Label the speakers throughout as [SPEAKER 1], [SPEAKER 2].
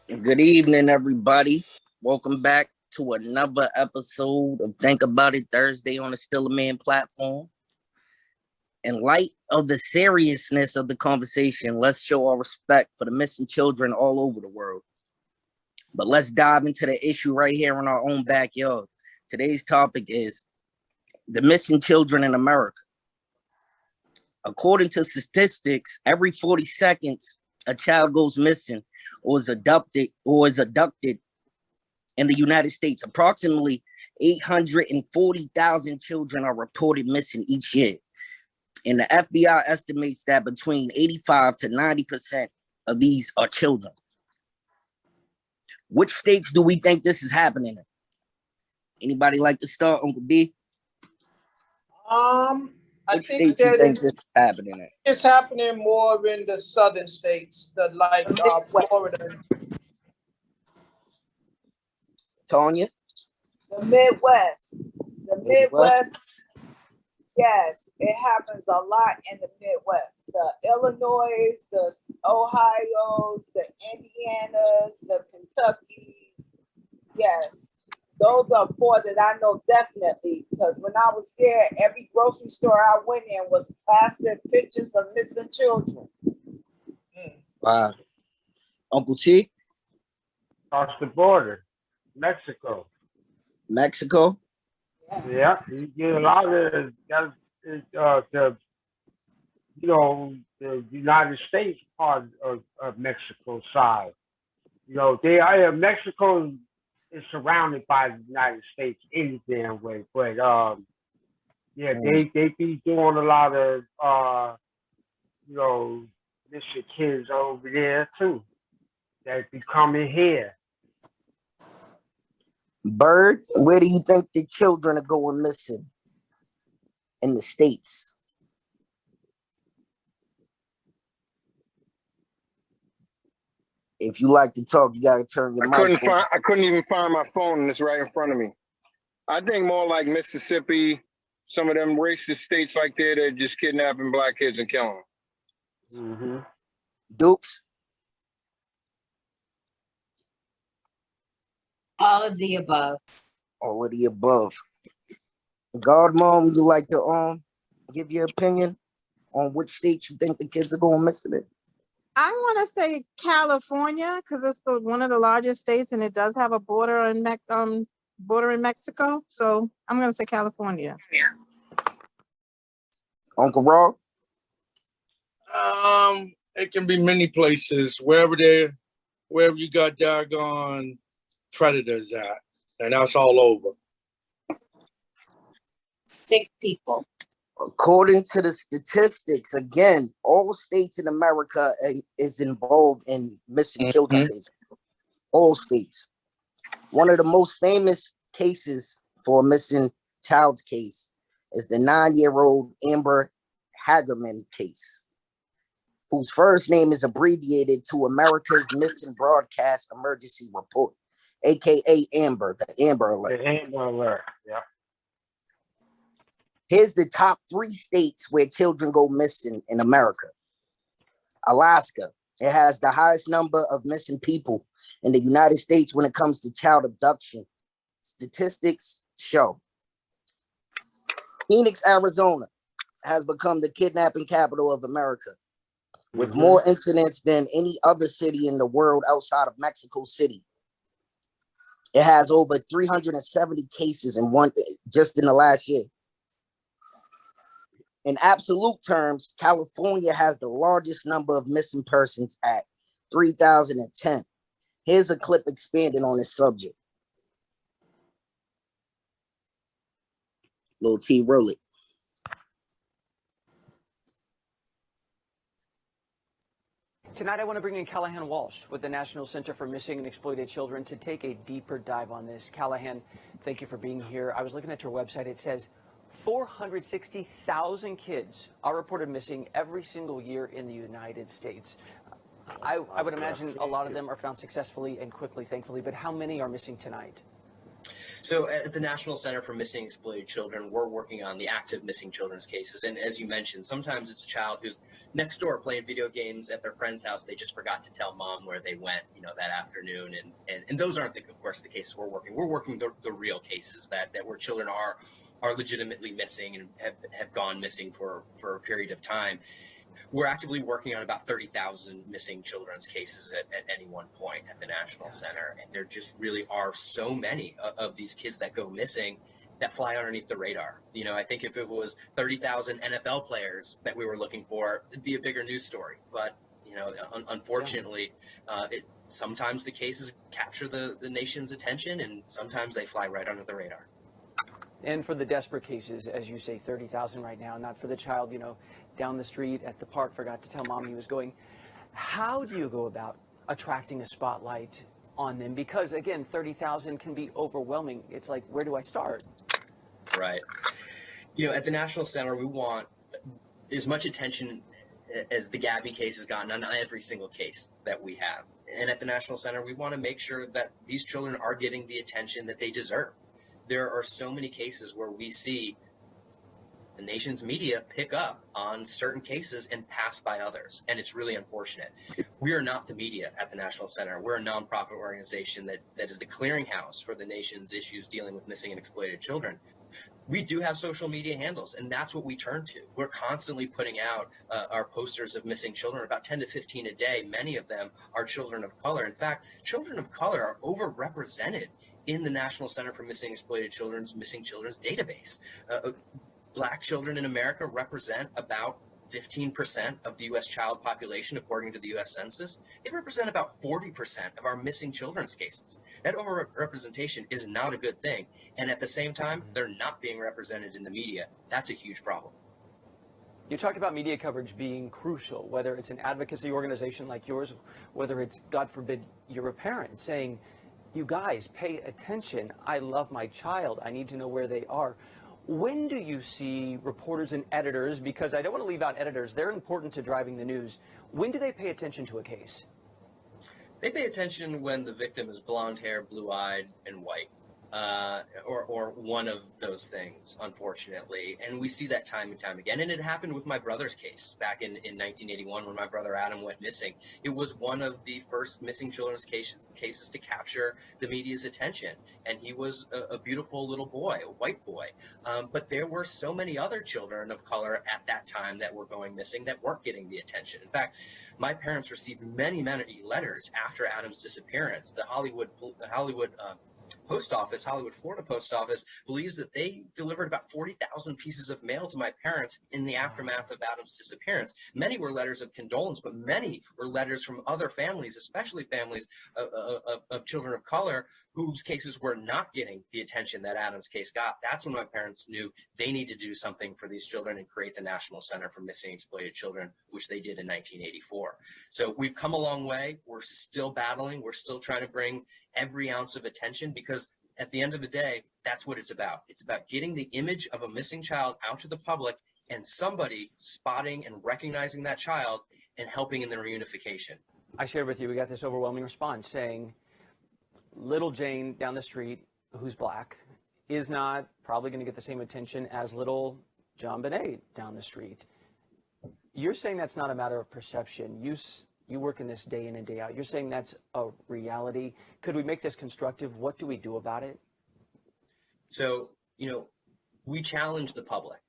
[SPEAKER 1] Good evening, everybody. Welcome back to another episode of Think About It Thursday on the Still a Man platform. In light of the seriousness of the conversation, let's show our respect for the missing children all over the world. But let's dive into the issue right here in our own backyard. Today's topic is the missing children in America. According to statistics, every 40 seconds, a child goes missing or is abducted in the United States. Approximately 840,000 children are reported missing each year. And the FBI estimates that between 85 to 90% of these are children. Which states do we think this is happening in? Anybody like to start, Uncle D?
[SPEAKER 2] I
[SPEAKER 1] Which
[SPEAKER 2] think
[SPEAKER 1] states you think this is happening in?
[SPEAKER 2] it's happening more in the southern states, like Florida.
[SPEAKER 1] Tanya?
[SPEAKER 3] The Midwest. The
[SPEAKER 1] Midwest?
[SPEAKER 3] Midwest, yes, it happens a lot in the Midwest. The Illinois, the Ohio's, the Indianas, the Kentuckys. Yes, those are four that I know definitely, because when I was there, every grocery store I went in was plastered pictures of missing children.
[SPEAKER 1] Wow. Uncle T?
[SPEAKER 4] Across the border, Mexico.
[SPEAKER 1] Mexico?
[SPEAKER 4] Yeah, you get a lot of the United States part of Mexico side. Mexico is surrounded by the United States any damn way, but they be doing a lot of missing kids over there too. That be coming here.
[SPEAKER 1] Bird, where do you think the children are going missing in the States? If you like to talk, you gotta turn your mic on.
[SPEAKER 5] I couldn't even find my phone, and it's right in front of me. I think more like Mississippi, some of them racist states like that are just kidnapping black kids and killing them.
[SPEAKER 4] Mm-hmm.
[SPEAKER 1] Dukes?
[SPEAKER 6] All of the above.
[SPEAKER 1] All of the above. God, Mom, would you like to give your opinion on which states you think the kids are going missing in?
[SPEAKER 7] I want to say California because it's one of the largest states and it does have a border in Mexico. So I'm going to say California.
[SPEAKER 1] Uncle Rob?
[SPEAKER 8] It can be many places, wherever you got doggone predators at, and that's all over.
[SPEAKER 6] Sick people.
[SPEAKER 1] According to the statistics, again, all states in America is involved in missing children cases. All states. One of the most famous cases for a missing child case is the 9-year-old Amber Hagerman case, whose first name is abbreviated to America's Missing Broadcast Emergency Report, aka Amber, the Amber Alert.
[SPEAKER 4] The Amber Alert, yeah.
[SPEAKER 1] Here's the top 3 states where children go missing in America. Alaska. It has the highest number of missing people in the United States when it comes to child abduction. Statistics show. Phoenix, Arizona has become the kidnapping capital of America, with more incidents than any other city in the world outside of Mexico City. It has over 370 cases just in the last year. In absolute terms, California has the largest number of missing persons at 3,010. Here's a clip expanding on this subject. Lil T, roll it.
[SPEAKER 9] Tonight, I want to bring in Callahan Walsh with the National Center for Missing and Exploited Children to take a deeper dive on this. Callahan, thank you for being here. I was looking at your website. It says 460,000 kids are reported missing every single year in the United States. I would imagine a lot of them are found successfully and quickly, thankfully, but how many are missing tonight?
[SPEAKER 10] So at the National Center for Missing and Exploited Children, we're working on the active missing children's cases. And as you mentioned, sometimes it's a child who's next door playing video games at their friend's house. They just forgot to tell mom where they went, that afternoon. And those aren't, of course, the cases we're working. We're working the real cases that where children are legitimately missing and have gone missing for a period of time. We're actively working on about 30,000 missing children's cases at any one point at the National Center. And there just really are so many of these kids that go missing that fly underneath the radar. I think if it was 30,000 NFL players that we were looking for, it'd be a bigger news story. But, unfortunately, sometimes the cases capture the nation's attention, and sometimes they fly right under the radar.
[SPEAKER 9] And for the desperate cases, as you say, 30,000 right now, not for the child, down the street at the park, forgot to tell mom he was going. How do you go about attracting a spotlight on them? Because again, 30,000 can be overwhelming. It's like, where do I start?
[SPEAKER 10] Right. At the National Center, we want as much attention as the Gabby case has gotten on every single case that we have. And at the National Center, we want to make sure that these children are getting the attention that they deserve. There are so many cases where we see the nation's media pick up on certain cases and pass by others, and it's really unfortunate. We are not the media at the National Center. We're a nonprofit organization that is the clearinghouse for the nation's issues dealing with missing and exploited children. We do have social media handles, and that's what we turn to. We're constantly putting out our posters of missing children, about 10 to 15 a day. Many of them are children of color. In fact, children of color are overrepresented in the National Center for Missing and Exploited Children's Missing Children's database. Black children in America represent about 15% of the U.S. child population, according to the U.S. Census. They represent about 40% of our missing children's cases. That overrepresentation is not a good thing. And at the same time, they're not being represented in the media. That's a huge problem.
[SPEAKER 9] You talked about media coverage being crucial, whether it's an advocacy organization like yours, whether it's, God forbid, you're a parent saying, you guys pay attention. I love my child. I need to know where they are. When do you see reporters and editors, because I don't want to leave out editors, they're important to driving the news. When do they pay attention to a case?
[SPEAKER 10] They pay attention when the victim is blonde hair, blue-eyed, and white. Or one of those things, unfortunately. And we see that time and time again. And it happened with my brother's case back in 1981 when my brother Adam went missing. It was one of the first missing children's cases to capture the media's attention. And he was a beautiful little boy, a white boy. But there were so many other children of color at that time that were going missing that weren't getting the attention. In fact, my parents received many, many letters after Adam's disappearance. The Hollywood Post Office, Hollywood, Florida Post Office, believes that they delivered about 40,000 pieces of mail to my parents in the aftermath of Adam's disappearance. Many were letters of condolence, but many were letters from other families, especially families of children of color whose cases were not getting the attention that Adam's case got. That's when my parents knew they need to do something for these children and create the National Center for Missing and Exploited Children, which they did in 1984. So we've come a long way. We're still battling. We're still trying to bring every ounce of attention, because at the end of the day, that's what it's about. It's about getting the image of a missing child out to the public and somebody spotting and recognizing that child and helping in the reunification.
[SPEAKER 9] I shared with you, we got this overwhelming response saying, little Jane down the street, who's black, is not probably going to get the same attention as little John Bonet down the street. You're saying that's not a matter of perception. You work in this day in and day out. You're saying that's a reality. Could we make this constructive? What do we do about it?
[SPEAKER 10] So, we challenge the public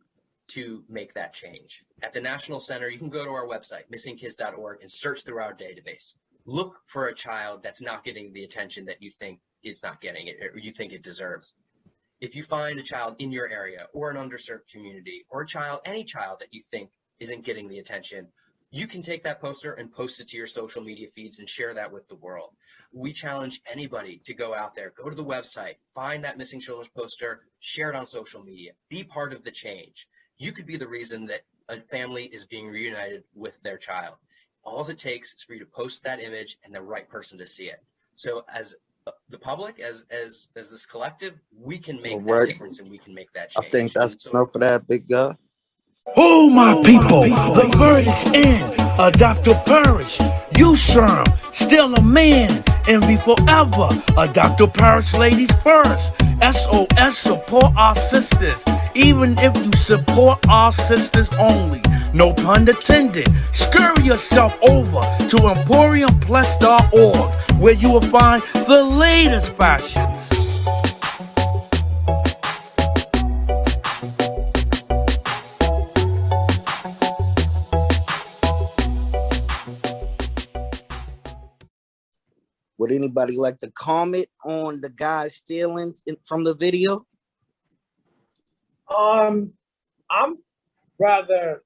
[SPEAKER 10] to make that change. At the National Center, you can go to our website, missingkids.org, and search through our database. Look for a child that's not getting the attention that you think it's not getting, or you think it deserves. If you find a child in your area or an underserved community, or any child that you think isn't getting the attention, you can take that poster and post it to your social media feeds and share that with the world. We challenge anybody to go out there, go to the website, find that missing children's poster, share it on social media, be part of the change. You could be the reason that a family is being reunited with their child. All it takes is for you to post that image and the right person to see it. So as the public, as this collective, we can make that difference and we can make that change.
[SPEAKER 1] I think that's enough for that, big guy.
[SPEAKER 11] Oh, my people, the verdict's in. Dr. Parrish, you, sir, still a man and be forever a Dr. Paris ladies first. SOS, support our sisters, even if you support our sisters only. No pun intended. Scurry yourself over to EmporiumPlus.org, where you will find the latest fashions.
[SPEAKER 1] Would anybody like to comment on the guy's feelings from the video?
[SPEAKER 2] I'm rather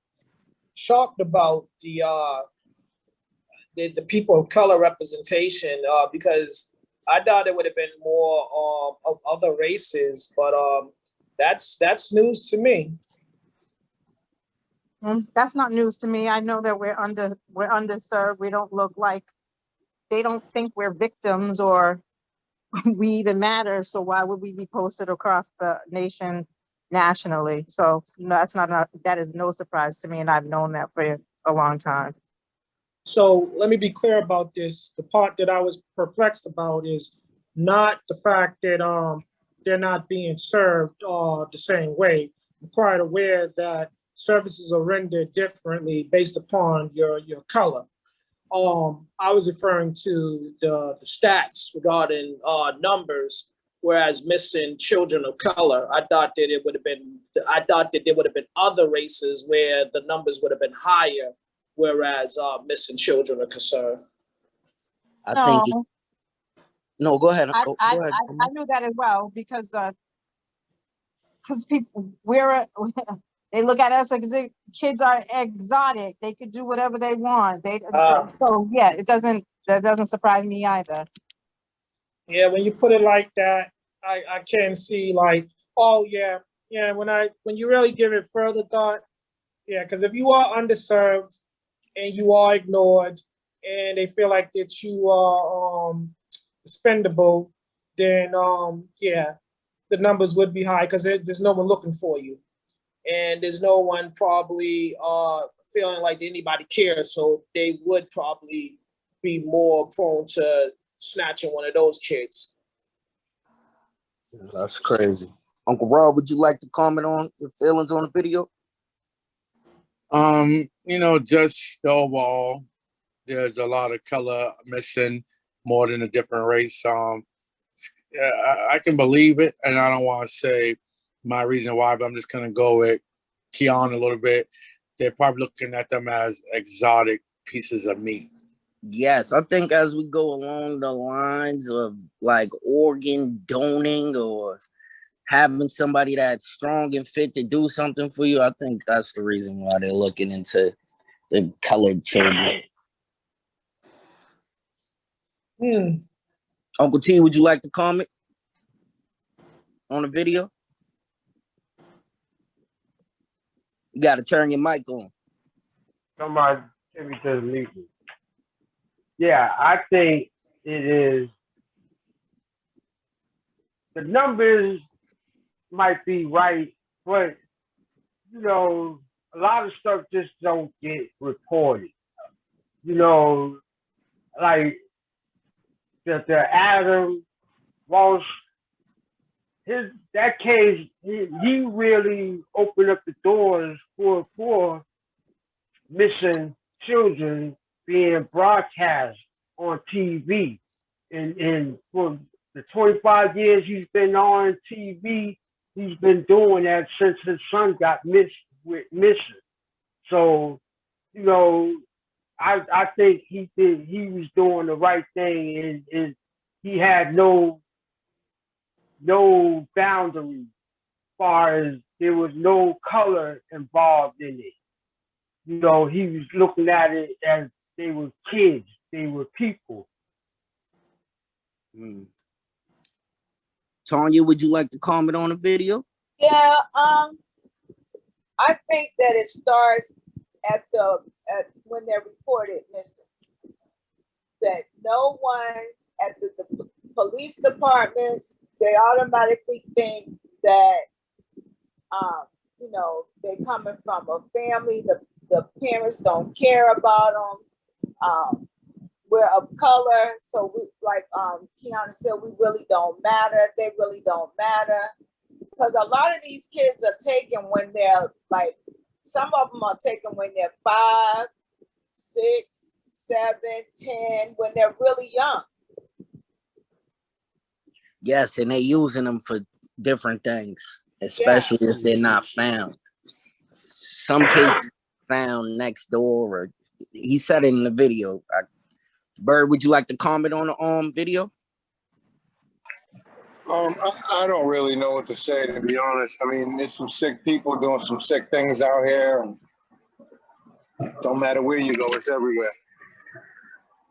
[SPEAKER 2] shocked about the people of color representation because I thought it would have been more of other races, but that's news to me.
[SPEAKER 7] That's not news to me. I know that we're underserved. We don't look like, they don't think we're victims or we even matter. So why would we be posted across the nation nationally? So no, that is no surprise to me, and I've known that for a long time.
[SPEAKER 2] So let me be clear about this. The part that I was perplexed about is not the fact that they're not being served the same way. I'm quite aware that services are rendered differently based upon your color. I was referring to the stats regarding numbers, whereas missing children of color, I thought that there would have been other races where the numbers would have been higher, whereas missing children are concerned.
[SPEAKER 1] I think. No, go ahead.
[SPEAKER 7] I
[SPEAKER 1] Go ahead.
[SPEAKER 7] knew that as well because people they look at us like kids are exotic. They could do whatever they want. So yeah, that doesn't surprise me either.
[SPEAKER 2] Yeah, when you put it like that, I can see like, oh yeah, when you really give it further thought, yeah, because if you are underserved and you are ignored and they feel like that you are expendable, then yeah, the numbers would be high because there's no one looking for you. And there's no one probably feeling like anybody cares, so they would probably be more prone to snatching one of those kids.
[SPEAKER 1] That's crazy. Uncle Rob, would you like to comment on your feelings on the video?
[SPEAKER 8] Just the overall, there's a lot of color missing more than a different race. I can believe it, and I don't want to say my reason why, but I'm just gonna go with Keon a little bit. They're probably looking at them as exotic pieces of meat.
[SPEAKER 1] Yes, I think as we go along the lines of like organ donating or having somebody that's strong and fit to do something for you, I think that's the reason why they're looking into the colored children. Uncle T, would you like to comment on the video? You got to turn your mic on.
[SPEAKER 4] Somebody take me to the meeting. Yeah, I think it is. The numbers might be right, but a lot of stuff just don't get reported. Like the Adam Walsh, that case, he really opened up the doors for missing children being broadcast on TV. And for the 25 years he's been on TV, he's been doing that since his son got missing. So, I think he was doing the right thing, and he had no boundaries as far as there was no color involved in it. He was looking at it as they were kids, they were people.
[SPEAKER 1] Tanya, would you like to comment on the video?
[SPEAKER 3] Yeah, I think that it starts at when they're reported missing. That no one at the police departments, they automatically think that they're coming from a family. The parents don't care about them. we're of color, so we like Kiana said, we really don't matter. They really don't matter. Because a lot of these kids are taken when they're like, some of them are taken when they're 5, 6, 7, 10, when they're really young.
[SPEAKER 1] Yes, and they're using them for different things, especially if they're not found. Some cases found next door, or he said it in the video. Bird, would you like to comment on the video?
[SPEAKER 5] I don't really know what to say, to be honest. I mean, there's some sick people doing some sick things out here, and don't matter where you go, it's everywhere.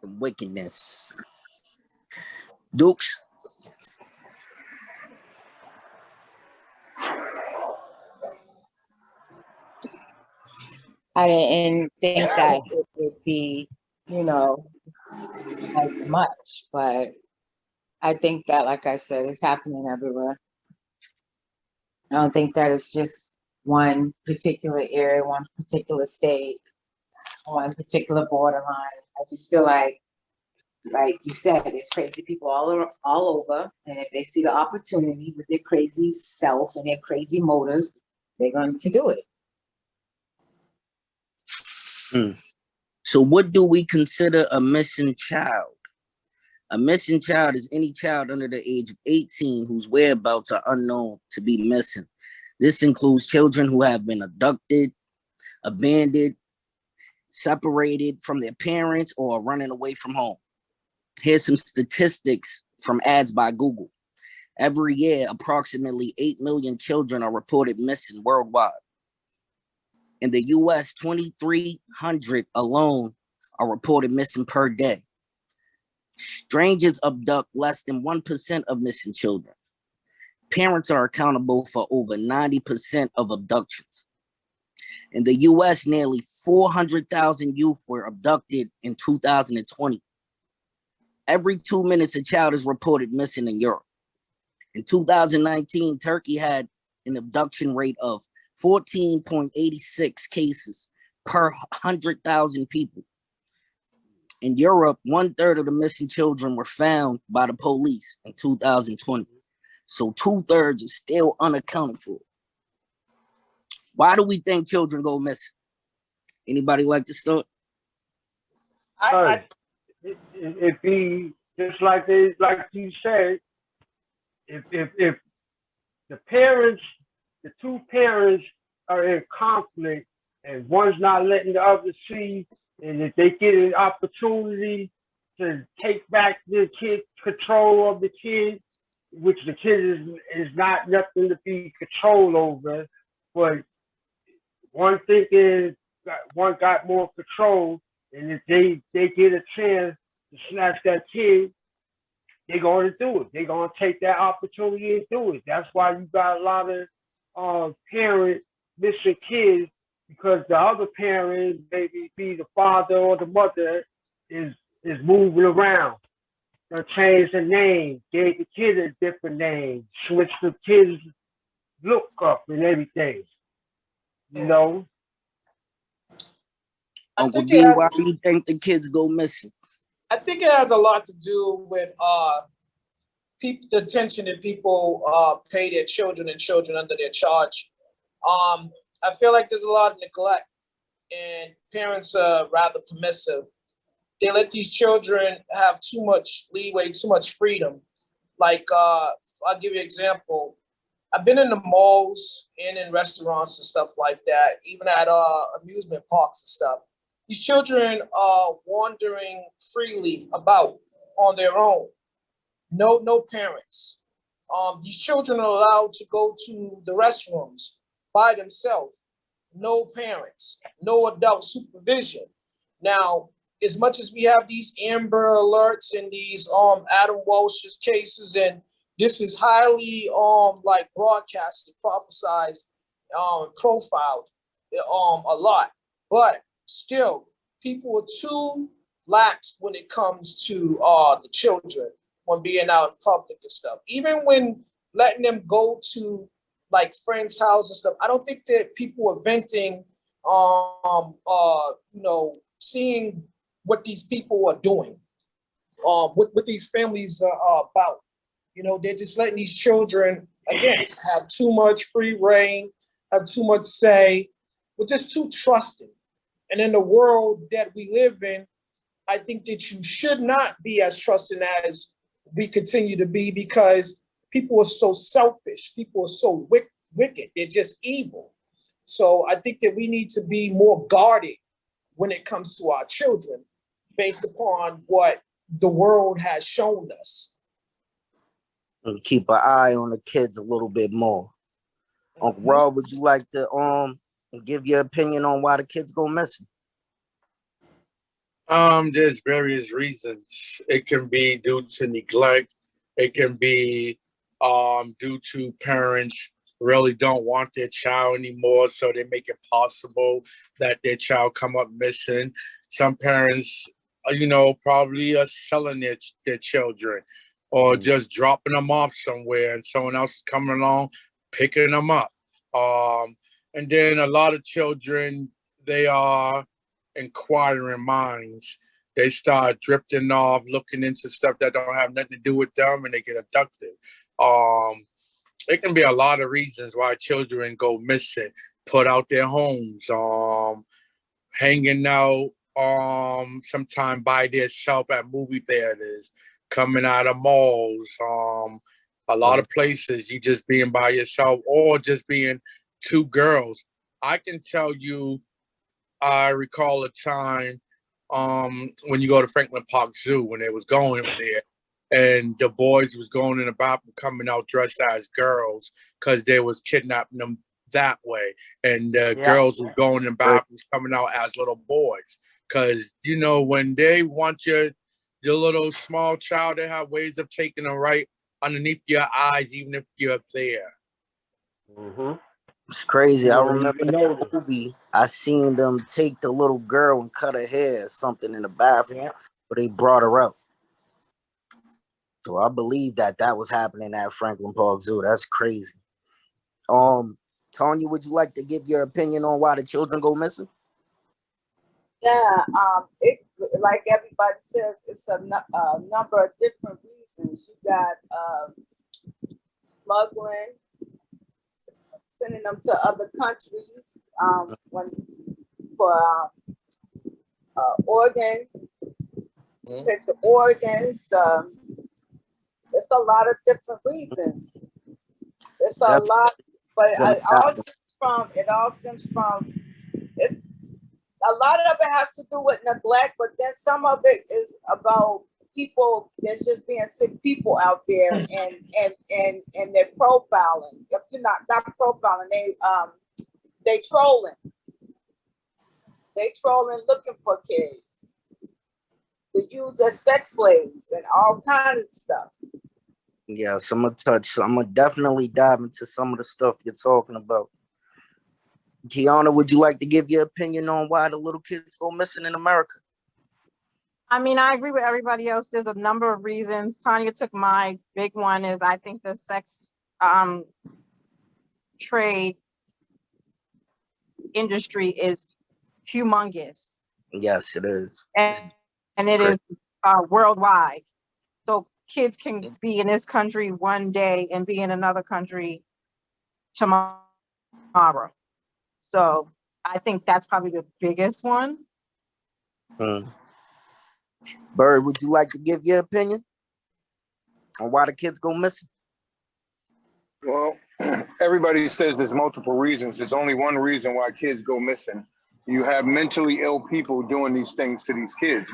[SPEAKER 1] Wickedness. Dukes?
[SPEAKER 12] I didn't think that it would be, you know, as much, but I think that, like I said, it's happening everywhere. I don't think that it's just one particular area, one particular state, one particular borderline. I just feel like you said, there's crazy people all over, and if they see the opportunity with their crazy self and their crazy motives, they're going to do it.
[SPEAKER 1] So what do we consider a missing child? A missing child is any child under the age of 18 whose whereabouts are unknown to be missing. This includes children who have been abducted, abandoned, separated from their parents, or running away from home. Here's some statistics from ads by Google. Every year, approximately 8 million children are reported missing worldwide. In the US, 2,300 alone are reported missing per day. Strangers abduct less than 1% of missing children. Parents are accountable for over 90% of abductions. In the US, nearly 400,000 youth were abducted in 2020. Every 2 minutes, a child is reported missing in Europe. In 2019, Turkey had an abduction rate of 14.86 cases per 100,000 people. In Europe, 1/3 of the missing children were found by the police in 2020. So 2/3 is still unaccounted for. Why do we think children go missing? Anybody like to start?
[SPEAKER 4] It be just like you said, if the parents, the two parents are in conflict and one's not letting the other see, and if they get an opportunity to take back the kid, control of the kid, which the kid is not nothing to be controlled over, but one thinking one got more control, and if they get a chance to snatch that kid, they're going to do it. They're going to take that opportunity and do it. That's why you got a lot of parents missing kids, because the other parent, maybe be the father or the mother, is moving around. They changed the name, gave the kid a different name, switched the kid's look up and everything. You know?
[SPEAKER 1] Uncle D, why do you think the kids go missing?
[SPEAKER 2] I think it has a lot to do with the attention that people pay their children and children under their charge. I feel like there's a lot of neglect, and parents are rather permissive. They let these children have too much leeway, too much freedom. Like, I'll give you an example. I've been in the malls and in restaurants and stuff like that, even at amusement parks and stuff. These children are wandering freely about on their own. No parents. These children are allowed to go to the restrooms by themselves. No parents, no adult supervision. Now, as much as we have these Amber Alerts and these Adam Walsh's cases, and this is highly like broadcasted, prophesized, profiled a lot, but still, people are too lax when it comes to the children when being out in public and stuff. Even when letting them go to like friends' houses and stuff, I don't think that people are venting, seeing what these people are doing. what these families are about. You know, they're just letting these children, again, have too much free reign, have too much say, but just too trusting. And in the world that we live in, I think that you should not be as trusting as we continue to be, because people are so selfish. People are so wicked. They're just evil. So I think that we need to be more guarded when it comes to our children, based upon what the world has shown us.
[SPEAKER 1] And keep an eye on the kids a little bit more. Uncle Rob, would you like to give your opinion on why the kids go missing?
[SPEAKER 8] There's various reasons. It can be due to neglect. It can be due to parents really don't want their child anymore, so they make it possible that their child come up missing. Some parents, probably are selling their children, or just dropping them off somewhere, and someone else is coming along, picking them up. And then a lot of children, they are inquiring minds. They start drifting off, looking into stuff that don't have nothing to do with them, and they get abducted. It can be a lot of reasons why children go missing, put out their homes, hanging out sometime by themselves at movie theaters, coming out of malls, a lot of places you just being by yourself, or just being two girls. I can tell you, I recall a time when you go to Franklin Park Zoo, when they was going there, and the boys was going in the bathroom, coming out dressed as girls because they was kidnapping them that way, and the girls was going in bathrooms, coming out as little boys, because when they want your little small child, they have ways of taking them right underneath your eyes, even if you're up there.
[SPEAKER 1] It's crazy.
[SPEAKER 4] You
[SPEAKER 1] I
[SPEAKER 4] don't
[SPEAKER 1] remember
[SPEAKER 4] even
[SPEAKER 1] in
[SPEAKER 4] know
[SPEAKER 1] the
[SPEAKER 4] them.
[SPEAKER 1] movie, I seen them take the little girl and cut her hair or something in the bathroom, but they brought her up. So I believe that was happening at Franklin Park Zoo. That's crazy. Tanya, would you like to give your opinion on why the children go missing?
[SPEAKER 3] Yeah, it like everybody says, it's a number of different reasons. You got smuggling, sending them to other countries, for organ, take the organs. It's a lot of different reasons. It's a lot, but it all stems from it's a lot of it has to do with neglect, but then some of it is about people. There's just being sick people out there, and they're profiling. If you're not profiling, they trolling. They trolling, looking for kids to use as sex slaves and all kinds of stuff.
[SPEAKER 1] Yeah, so I'm gonna definitely dive into some of the stuff you're talking about. Kiana, would you like to give your opinion on why the little kids go missing in America?
[SPEAKER 7] I mean, I agree with everybody else. There's a number of reasons. Tanya took my big one is I think the sex trade industry is humongous.
[SPEAKER 1] Yes, it is.
[SPEAKER 7] And it is worldwide. So kids can be in this country one day and be in another country tomorrow. So I think that's probably the biggest one.
[SPEAKER 1] Bird, would you like to give your opinion on why the kids go missing?
[SPEAKER 5] Well, everybody says there's multiple reasons. There's only one reason why kids go missing. You have mentally ill people doing these things to these kids,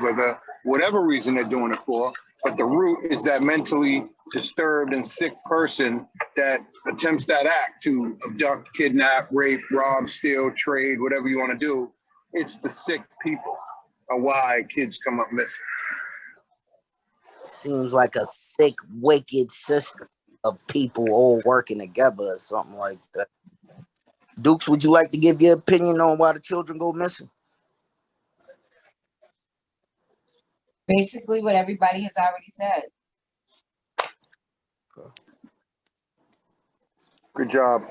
[SPEAKER 5] whatever reason they're doing it for. But the root is that mentally disturbed and sick person that attempts that act to abduct, kidnap, rape, rob, steal, trade, whatever you want to do. It's the sick people are why kids come up missing.
[SPEAKER 1] Seems like a sick, wicked system of people all working together or something like that. Dukes, would you like to give your opinion on why the children go missing?
[SPEAKER 6] Basically what everybody has already said.
[SPEAKER 5] Good job.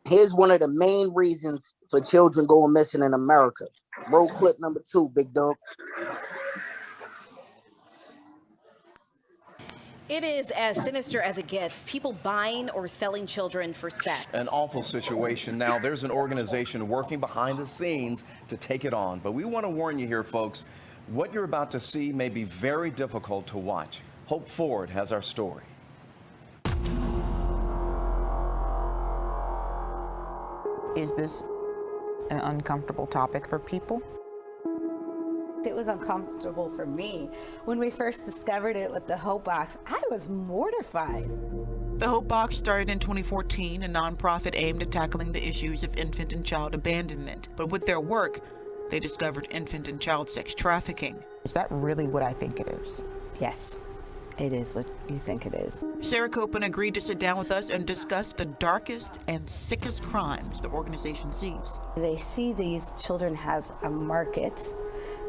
[SPEAKER 1] Here's one of the main reasons for children going missing in America. Roll clip number 2, big dog.
[SPEAKER 13] It is as sinister as it gets. People buying or selling children for sex.
[SPEAKER 14] An awful situation. Now, there's an organization working behind the scenes to take it on. But we want to warn you here, folks. What you're about to see may be very difficult to watch. Hope Ford has our story.
[SPEAKER 15] Is this an uncomfortable topic for people?
[SPEAKER 16] It was uncomfortable for me. When we first discovered it with the Hope Box, I was mortified.
[SPEAKER 15] The Hope Box started in 2014, a nonprofit aimed at tackling the issues of infant and child abandonment. But with their work, they discovered infant and child sex trafficking.
[SPEAKER 17] Is that really what I think it is?
[SPEAKER 16] Yes, it is what you think it is.
[SPEAKER 15] Sarah Copen agreed to sit down with us and discuss the darkest and sickest crimes the organization sees.
[SPEAKER 16] They see these children as a market,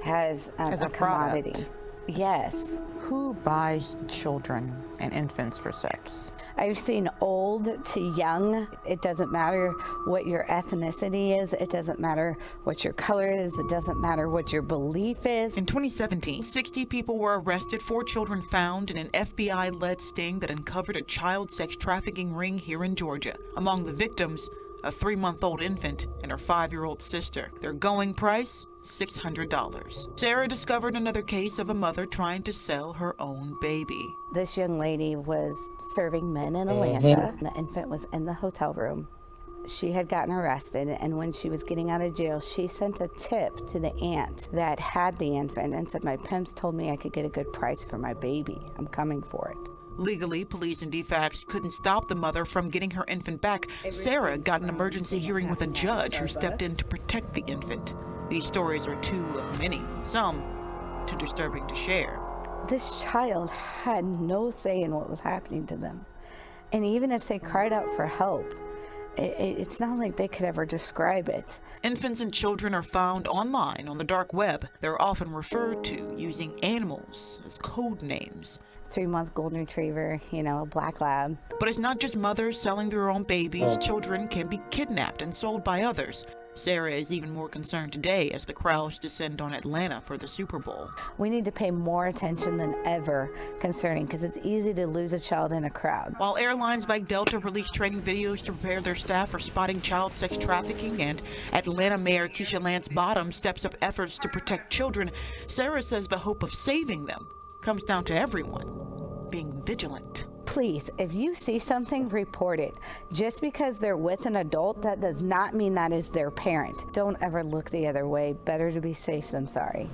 [SPEAKER 16] as a commodity.
[SPEAKER 17] Product.
[SPEAKER 16] Yes.
[SPEAKER 17] Who buys children and infants for sex?
[SPEAKER 16] I've seen old to young. It doesn't matter what your ethnicity is. It doesn't matter what your color is. It doesn't matter what your belief is.
[SPEAKER 15] In 2017, 60 people were arrested, 4 children found in an FBI-led sting that uncovered a child sex trafficking ring here in Georgia. Among the victims, a 3-month-old infant and her 5-year-old sister. Their going price? $600. Sarah discovered another case of a mother trying to sell her own baby.
[SPEAKER 16] This young lady was serving men in Atlanta. The infant was in the hotel room. She had gotten arrested, and when she was getting out of jail, she sent a tip to the aunt that had the infant and said, "My pimps told me I could get a good price for my baby. I'm coming for it."
[SPEAKER 15] Legally, police and DFACS couldn't stop the mother from getting her infant back. Sarah got an emergency hearing with a judge who stepped in to protect the infant. These stories are 2 of many, some too disturbing to share.
[SPEAKER 16] This child had no say in what was happening to them. And even if they cried out for help, it's not like they could ever describe it.
[SPEAKER 15] Infants and children are found online on the dark web. They're often referred to using animals as code names.
[SPEAKER 16] 3-month golden retriever, a black lab.
[SPEAKER 15] But it's not just mothers selling their own babies. Children can be kidnapped and sold by others. Sarah is even more concerned today as the crowds descend on Atlanta for the Super Bowl.
[SPEAKER 16] We need to pay more attention than ever concerning, because it's easy to lose a child in a crowd.
[SPEAKER 15] While airlines like Delta release training videos to prepare their staff for spotting child sex trafficking, and Atlanta Mayor Keisha Lance Bottom steps up efforts to protect children, Sarah says the hope of saving them comes down to everyone being vigilant.
[SPEAKER 16] Please, if you see something, report it. Just because they're with an adult, that does not mean that is their parent. Don't ever look the other way. Better to be safe than sorry.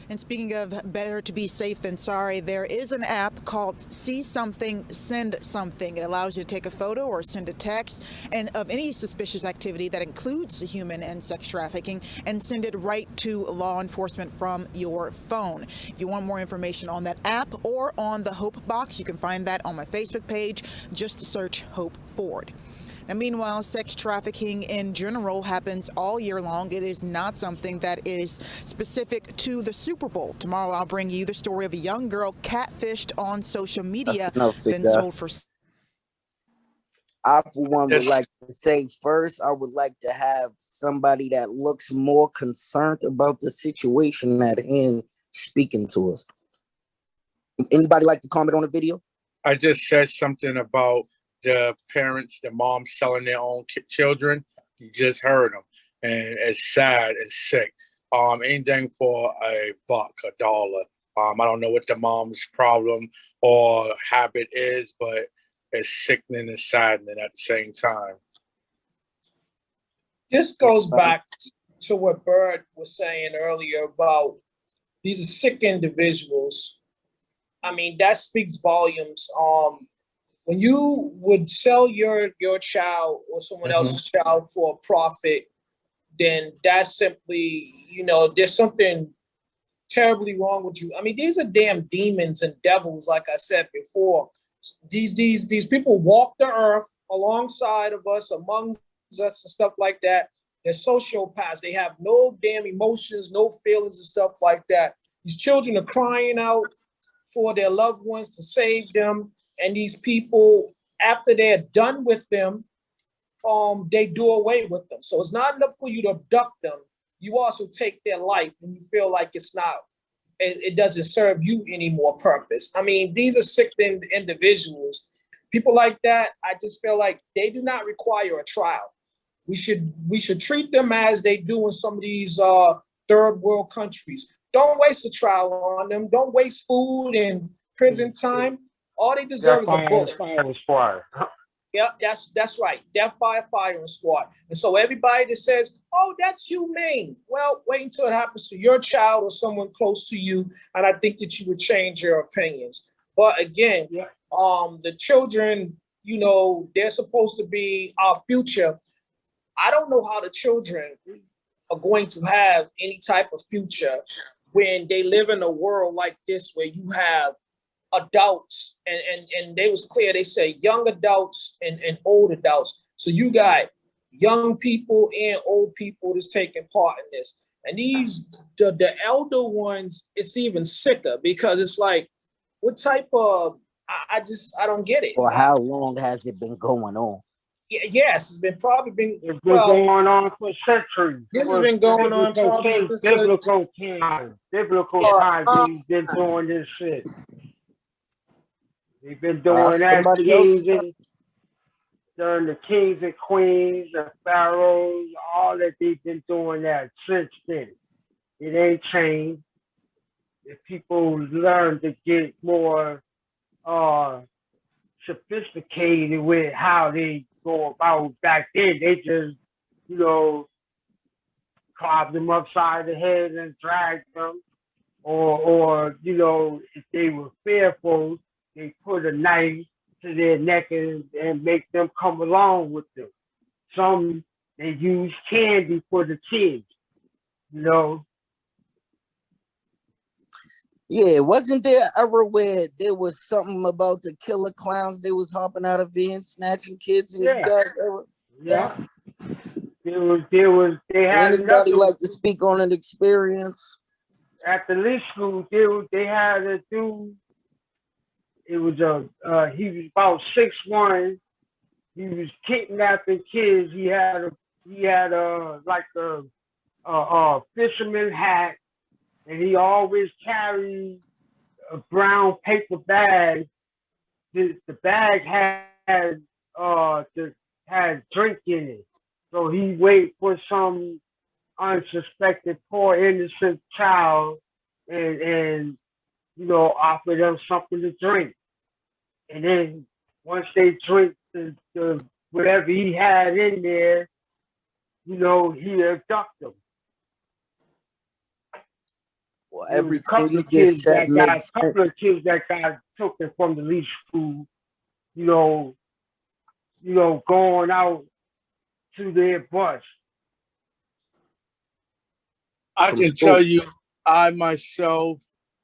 [SPEAKER 18] And speaking of better to be safe than sorry, there is an app called See Something, Send Something. It allows you to take a photo or send a text and of any suspicious activity that includes human and sex trafficking and send it right to law enforcement from your phone. If you want more information on that app or on the Hope Box, you can find that on my Facebook page. Just search Hope Ford. Now, meanwhile, sex trafficking in general happens all year long. It is not something that is specific to the Super Bowl. Tomorrow, I'll bring you the story of a young girl catfished on social media, then sold for.
[SPEAKER 1] I, for one, would like to say first, I would like to have somebody that looks more concerned about the situation at hand speaking to us. Anybody like to comment on the video?
[SPEAKER 8] I just said something about the parents, the moms selling their own children. You just heard them, and it's sad and sick. Anything for $1, $1. I don't know what the mom's problem or habit is, but it's sickening and saddening at the same time.
[SPEAKER 2] This goes back to what Bird was saying earlier about these are sick individuals. I mean, that speaks volumes. When you would sell your child or someone else's child for a profit, then that's simply, there's something terribly wrong with you. I mean, these are damn demons and devils, like I said before. These people walk the earth alongside of us, amongst us and stuff like that. They're sociopaths. They have no damn emotions, no feelings and stuff like that. These children are crying out for their loved ones to save them. And these people, after they're done with them, they do away with them. So it's not enough for you to abduct them. You also take their life when you feel like it's not it doesn't serve you any more purpose. I mean, these are sick individuals. People like that, I just feel like they do not require a trial. We should treat them as they do in some of these third world countries. Don't waste a trial on them. Don't waste food and prison time. All they deserve is a bullet.
[SPEAKER 4] Firing squad.
[SPEAKER 2] Yep, that's right. Death by a firing squad. And so everybody that says, "Oh, that's humane," well, wait until it happens to your child or someone close to you, and I think that you would change your opinions. But again, the children, you know, they're supposed to be our future. I don't know how the children are going to have any type of future when they live in a world like this where you have adults and they was clear, they say young adults and old adults. So you got young people and old people that's taking part in this. And these the elder ones, it's even sicker because it's like, what type of I don't get it.
[SPEAKER 1] Or how long has it been going on?
[SPEAKER 2] Yes, it's been
[SPEAKER 4] going on for centuries.
[SPEAKER 2] This has been going on probably since
[SPEAKER 4] biblical times. Biblical times they've been doing this shit. They've been doing that during the kings and queens, the pharaohs, all that they've been doing that since then. It ain't changed. If people learn to get more sophisticated with how they go about back then, they just, you know, carved them upside the head and dragged them. Or you know, if they were fearful, they put a knife to their neck and make them come along with them. Some, they use candy for the kids, you know.
[SPEAKER 1] Yeah, wasn't there ever where there was something about the killer clowns? They was hopping out of vans, snatching kids, and you guys ever?
[SPEAKER 4] Yeah. They had
[SPEAKER 1] anybody like to speak on an experience?
[SPEAKER 4] At the Lee School, they had a dude. It was he was about 6'1". He was kidnapping kids. He had like a fisherman hat, and he always carried a brown paper bag. The bag had drink in it, so he waited for some unsuspected, poor, innocent child, and you know, offer them something to drink. And then once they drink the whatever he had in there, you know, he abducted them.
[SPEAKER 1] Well, everything you just said makes sense.
[SPEAKER 4] A couple of kids that got taken from the Lee School, you know, going out to their bus.
[SPEAKER 8] I can tell you, I myself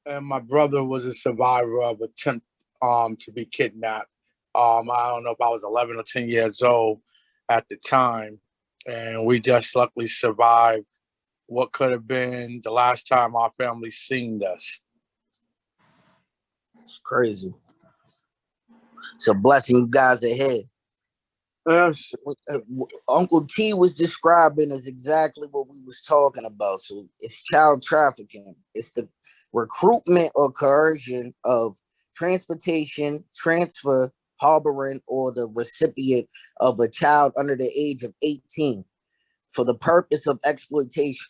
[SPEAKER 8] and my brother was a survivor of attempt to be kidnapped. I don't know if I was 11 or 10 years old at the time, and we just luckily survived what could have been the last time our family seen us.
[SPEAKER 1] It's crazy. It's a blessing you guys ahead.
[SPEAKER 8] Yes.
[SPEAKER 1] Uncle T was describing is exactly what we was talking about. So it's child trafficking. It's the recruitment or coercion of transportation, transfer, harboring, or the recipient of a child under the age of 18 for the purpose of exploitation.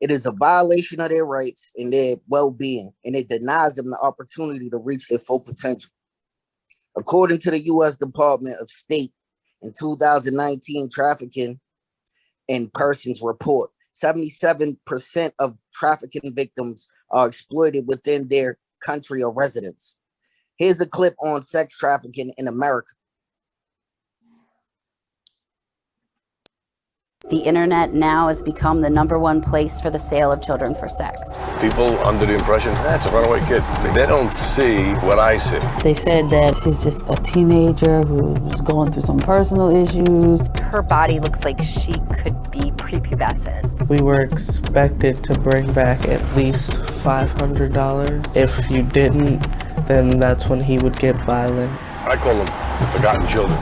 [SPEAKER 1] It is a violation of their rights and their well-being, and it denies them the opportunity to reach their full potential. According to the U.S. Department of State, in 2019 trafficking in persons report, 77% of trafficking victims are exploited within their country or residence. Here's a clip on sex trafficking in America.
[SPEAKER 19] The internet now has become the #1 place for the sale of children for sex.
[SPEAKER 20] People under the impression, that's a runaway kid. They don't see what I see.
[SPEAKER 21] They said that she's just a teenager who's going through some personal issues.
[SPEAKER 22] Her body looks like she could be prepubescent.
[SPEAKER 23] We were expected to bring back at least $500. If you didn't, then that's when he would get violent.
[SPEAKER 20] I call them the forgotten children.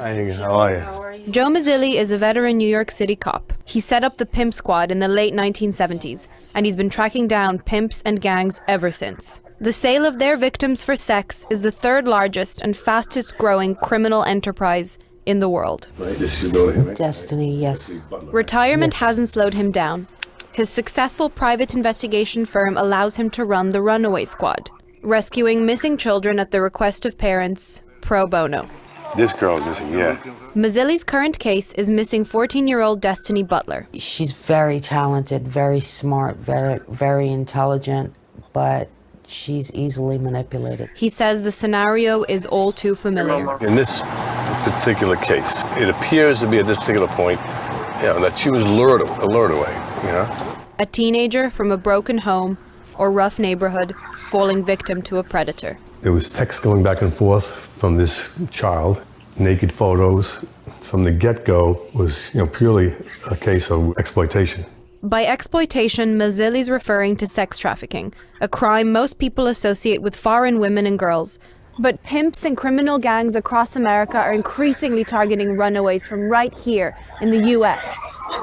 [SPEAKER 20] Hi, how are you?
[SPEAKER 9] Joe Mazzilli is a veteran New York City cop. He set up the Pimp Squad in the late 1970s, and he's been tracking down pimps and gangs ever since. The sale of their victims for sex is the third largest and fastest growing criminal enterprise in the world.
[SPEAKER 20] Right, this is your daughter, right?
[SPEAKER 21] Destiny, yes.
[SPEAKER 9] Retirement
[SPEAKER 21] Yes.
[SPEAKER 9] hasn't slowed him down. His successful private investigation firm allows him to run the Runaway Squad, rescuing missing children at the request of parents pro bono.
[SPEAKER 20] This girl's missing, yeah.
[SPEAKER 9] Mazzilli's current case is missing 14-year-old Destiny Butler.
[SPEAKER 21] She's very talented, very smart, very intelligent, but she's easily manipulated.
[SPEAKER 9] He says the scenario is all too familiar.
[SPEAKER 20] In this particular case, it appears to be at this particular point, that she was lured away,
[SPEAKER 9] A teenager from a broken home or rough neighborhood falling victim to a predator.
[SPEAKER 10] There was text going back and forth from this child, naked photos. From the get-go was, purely a case of exploitation.
[SPEAKER 9] By exploitation, Mazzilli's referring to sex trafficking, a crime most people associate with foreign women and girls. But pimps and criminal gangs across America are increasingly targeting runaways from right here in the US,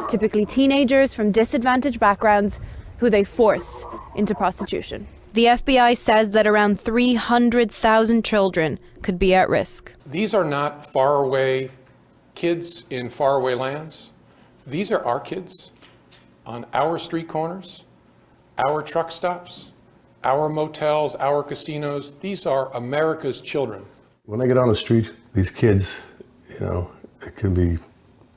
[SPEAKER 9] typically teenagers from disadvantaged backgrounds who they force into prostitution. The FBI says that around 300,000 children could be at risk.
[SPEAKER 11] These are not faraway kids in faraway lands. These are our kids on our street corners, our truck stops, our motels, our casinos. These are America's children.
[SPEAKER 10] When I get on the street, these kids, it can be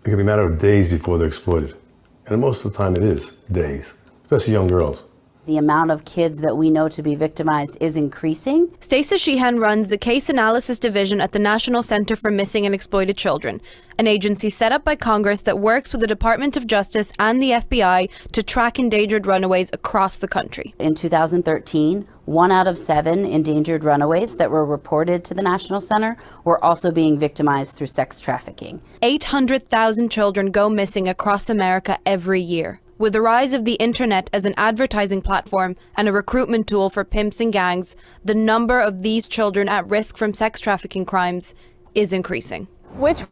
[SPEAKER 10] a matter of days before they're exploited. And most of the time it is days, especially young girls.
[SPEAKER 19] The amount of kids that we know to be victimized is increasing.
[SPEAKER 9] Stacey Sheehan runs the Case Analysis Division at the National Center for Missing and Exploited Children, an agency set up by Congress that works with the Department of Justice and the FBI to track endangered runaways across the country.
[SPEAKER 19] In 2013, 1 out of 7 endangered runaways that were reported to the National Center were also being victimized through sex trafficking.
[SPEAKER 9] 800,000 children go missing across America every year. With the rise of the internet as an advertising platform and a recruitment tool for pimps and gangs, the number of these children at risk from sex trafficking crimes is increasing.
[SPEAKER 1] Okay,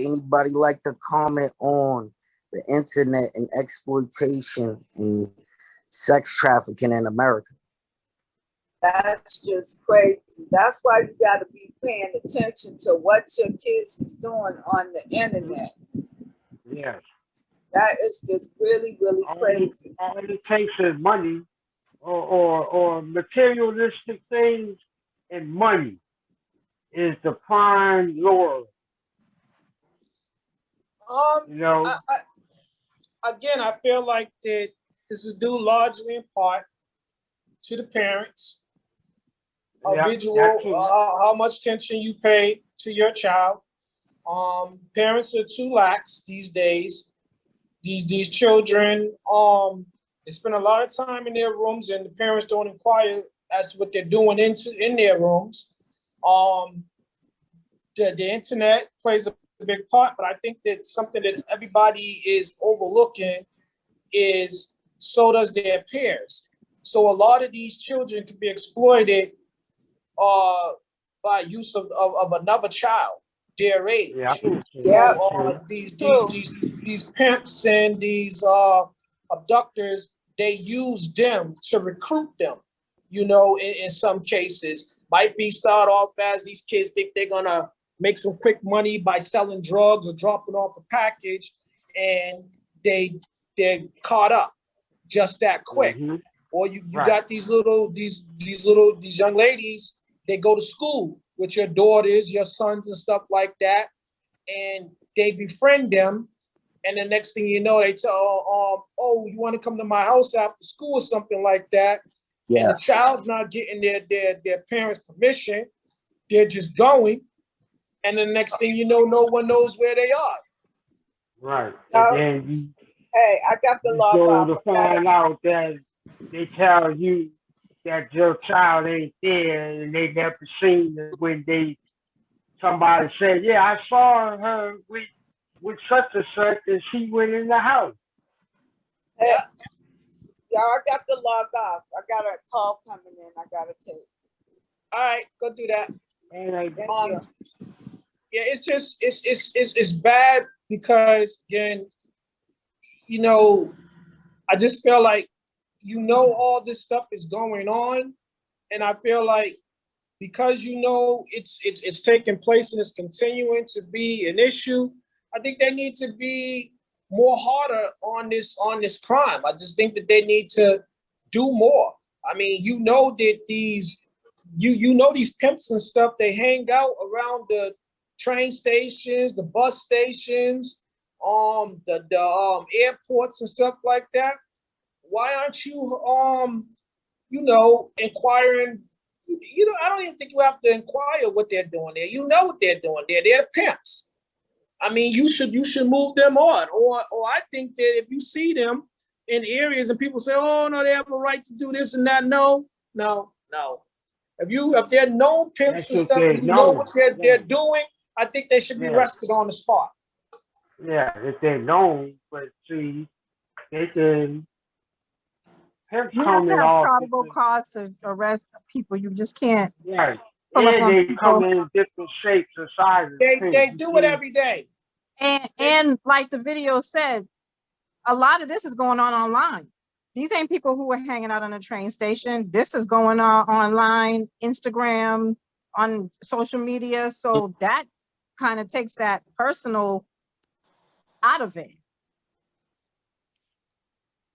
[SPEAKER 1] anybody like to comment on the internet and exploitation and sex trafficking in America?
[SPEAKER 3] That's just crazy. That's why you got to be paying attention to what your kids is doing on the internet.
[SPEAKER 4] Yes.
[SPEAKER 3] That is just really, really crazy.
[SPEAKER 4] All it takes is money or materialistic things, and money is the prime lure.
[SPEAKER 2] Again, I feel like that this is due largely in part to the parents. How much attention you pay to your child. Parents are too lax these days. These children, they spend a lot of time in their rooms, and the parents don't inquire as to what they're doing in their rooms. The internet plays a big part, but I think that something that everybody is overlooking is so does their peers. So a lot of these children can be exploited by use of another child their age. These pimps and these abductors, they use them to recruit them, in some cases. Might be start off as these kids think they're gonna make some quick money by selling drugs or dropping off a package, and they're caught up just that quick. Or you got these young ladies, they go to school with your daughters, your sons and stuff like that, and they befriend them, and the next thing you know, they tell, you want to come to my house after school or something like that. Yeah. And the child's not getting their parents' permission. They're just going, and the next thing you know, no one knows where they are.
[SPEAKER 4] Right. And then
[SPEAKER 3] hey, I got the law
[SPEAKER 4] to find out that they tell you that your child ain't there, and they never seen it when somebody said, yeah, I saw her with such and such, and she went in the house.
[SPEAKER 3] Hey, y'all, I got to log off. I got a call coming in. I got to take.
[SPEAKER 2] All right, go do that.
[SPEAKER 4] And
[SPEAKER 2] yeah, it's just it's bad because again, you know, I just feel like all this stuff is going on, and I feel like because it's taking place and it's continuing to be an issue, I think they need to be more harder on this crime. I just think that they need to do more. I mean, that these these pimps and stuff, they hang out around the train stations, the bus stations, the airports and stuff like that. Why aren't you inquiring? I don't even think you have to inquire what they're doing there. You know what they're doing there. They're pimps. I mean, you should move them on. Or I think that if you see them in areas and people say, oh no, they have a right to do this and that. No. If they're known pimps and stuff, and you know what they're doing, I think they should be arrested on the spot.
[SPEAKER 4] Yeah, if they're known, but see, they can.
[SPEAKER 6] You have to have probable cause to arrest people. You just can't.
[SPEAKER 4] Right. And they come in different shapes and sizes.
[SPEAKER 2] They do it every day.
[SPEAKER 6] And like the video said, a lot of this is going on online. These ain't people who are hanging out on a train station. This is going on online, Instagram, on social media. So that kind of takes that personal out of it.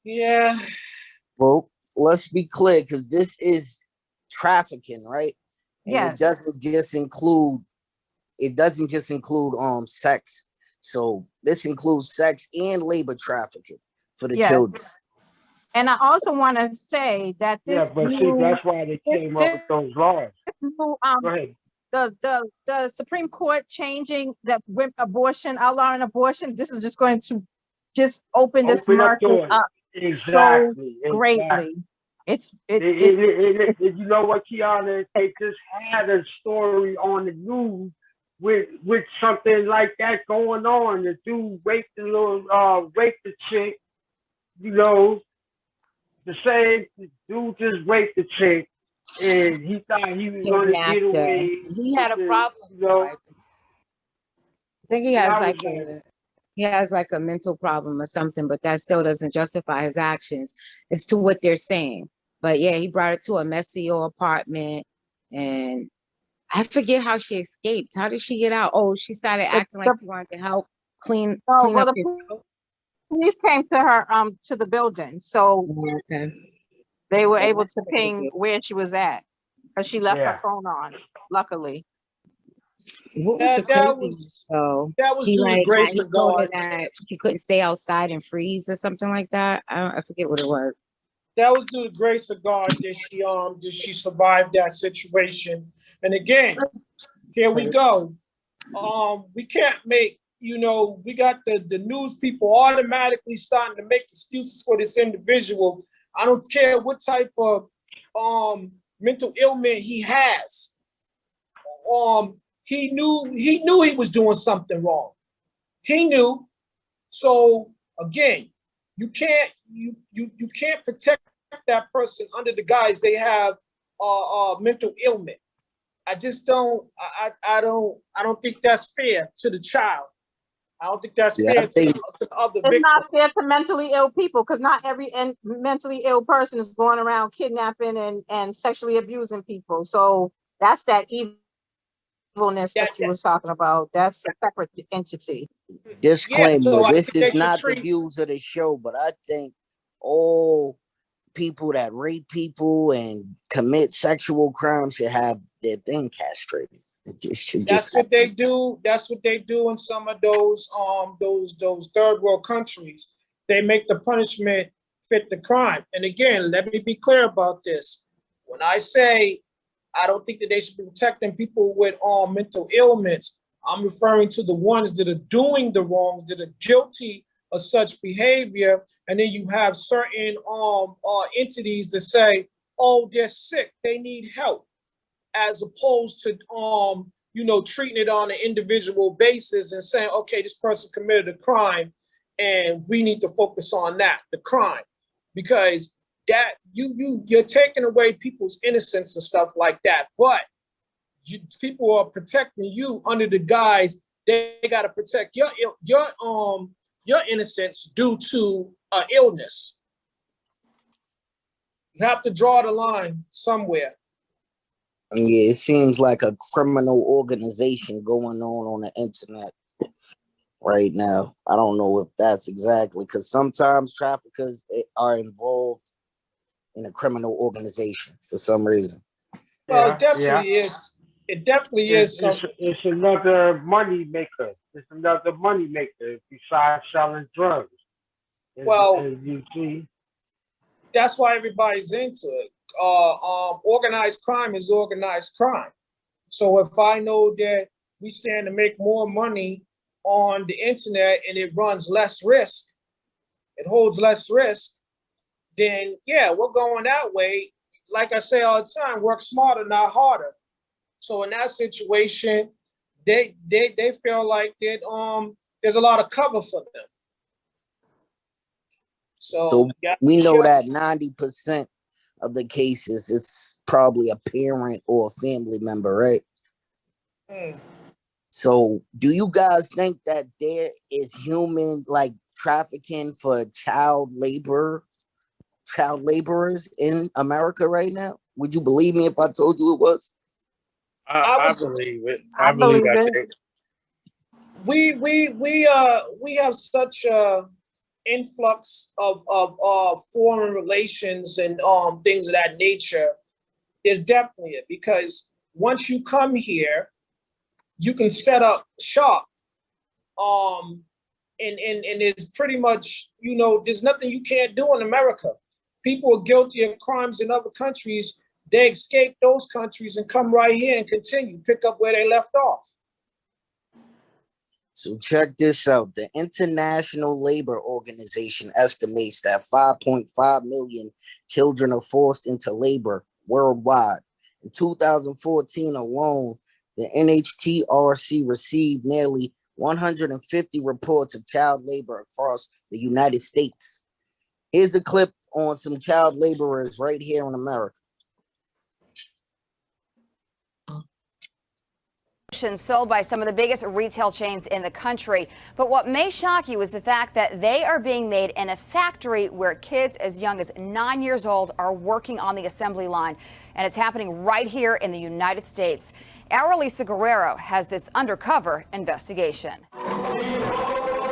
[SPEAKER 2] Yeah.
[SPEAKER 1] Well, let's be clear, because this is trafficking, right? And
[SPEAKER 6] yes.
[SPEAKER 1] It doesn't just include sex. So this includes sex and labor trafficking for the children.
[SPEAKER 6] And I also want to say that this
[SPEAKER 4] but see, that's why they came up with those laws. Go ahead.
[SPEAKER 6] The Supreme Court changing that abortion, outlawing abortion, this is just going to just open this market up so greatly.
[SPEAKER 4] You know what, Kiana? They just had a story on the news with something like that going on. The dude raped the chick. The same dude just raped the chick, and he thought he was going to get away.
[SPEAKER 7] He had a problem. I think he has like a mental problem or something, but that still doesn't justify his actions. It's to what they're saying. But yeah, he brought it to a messy old apartment, and I forget how she escaped. How did she get out? Oh, she started acting like she wanted to help clean up his house.
[SPEAKER 6] Police came to her to the building, so they were able to ping where she was at because she left her phone on. Luckily,
[SPEAKER 7] what was
[SPEAKER 6] that was due to grace of God.
[SPEAKER 7] That she couldn't stay outside and freeze or something like that. I forget what it was.
[SPEAKER 2] That was due to the grace of God that she survived that situation. And again, here we go. We can't make. We got the news people automatically starting to make excuses for this individual. I don't care what type of mental ailment he has. He knew he was doing something wrong. He knew. So again, you can't protect that person under the guise they have mental ailment. I just don't. I don't think that's fair to the child. I don't think that's fair to other victims.
[SPEAKER 6] It's not fair to mentally ill people because not every mentally ill person is going around kidnapping and sexually abusing people. So that's that evilness that you were talking about. That's a separate entity.
[SPEAKER 1] Disclaimer, this is not the views of the show, but I think all people that rape people and commit sexual crimes should have their thing castrated.
[SPEAKER 2] That's what they do. That's what they do in some of those third world countries. They make the punishment fit the crime. And again, let me be clear about this. When I say I don't think that they should be protecting people with mental ailments, I'm referring to the ones that are doing the wrongs, that are guilty of such behavior. And then you have certain entities that say, oh, they're sick, they need help, as opposed to treating it on an individual basis and saying, okay, this person committed a crime and we need to focus on the crime, because that you're taking away people's innocence and stuff like that. But people are protecting you under the guise they got to protect your innocence due to illness. You have to draw the line somewhere.
[SPEAKER 1] Yeah, it seems like a criminal organization going on the internet right now. I don't know if that's exactly, because sometimes traffickers are involved in a criminal organization for some reason.
[SPEAKER 2] Well, it definitely is. It definitely is.
[SPEAKER 4] It's another money maker. It's another money maker besides selling drugs. As you see,
[SPEAKER 2] that's why everybody's into it. Organized crime is organized crime. So if I know that we stand to make more money on the internet and it runs less risk, it holds less risk, then yeah, we're going that way. Like I say all the time, work smarter, not harder. So in that situation, they feel like that there's a lot of cover for them. So
[SPEAKER 1] we know that 90% of the cases, it's probably a parent or a family member, right? So do you guys think that there is human trafficking for child laborers in America right now? Would you believe me if I told you it was?
[SPEAKER 8] I believe it.
[SPEAKER 2] I believe
[SPEAKER 8] it.
[SPEAKER 2] We have such a influx of foreign relations and things of that nature. There's definitely it, because once you come here, you can set up shop. And it's pretty much, there's nothing you can't do in America. People are guilty of crimes in other countries. They escape those countries and come right here and continue, pick up where they left off.
[SPEAKER 1] So check this out. The International Labor Organization estimates that 5.5 million children are forced into labor worldwide. In 2014 alone, the NHTRC received nearly 150 reports of child labor across the United States. Here's a clip on some child laborers right here in America.
[SPEAKER 5] Sold by some of the biggest retail chains in the country. But what may shock you is the fact that they are being made in a factory where kids as young as 9 years old are working on the assembly line. And it's happening right here in the United States. Our Lisa Guerrero has this undercover investigation.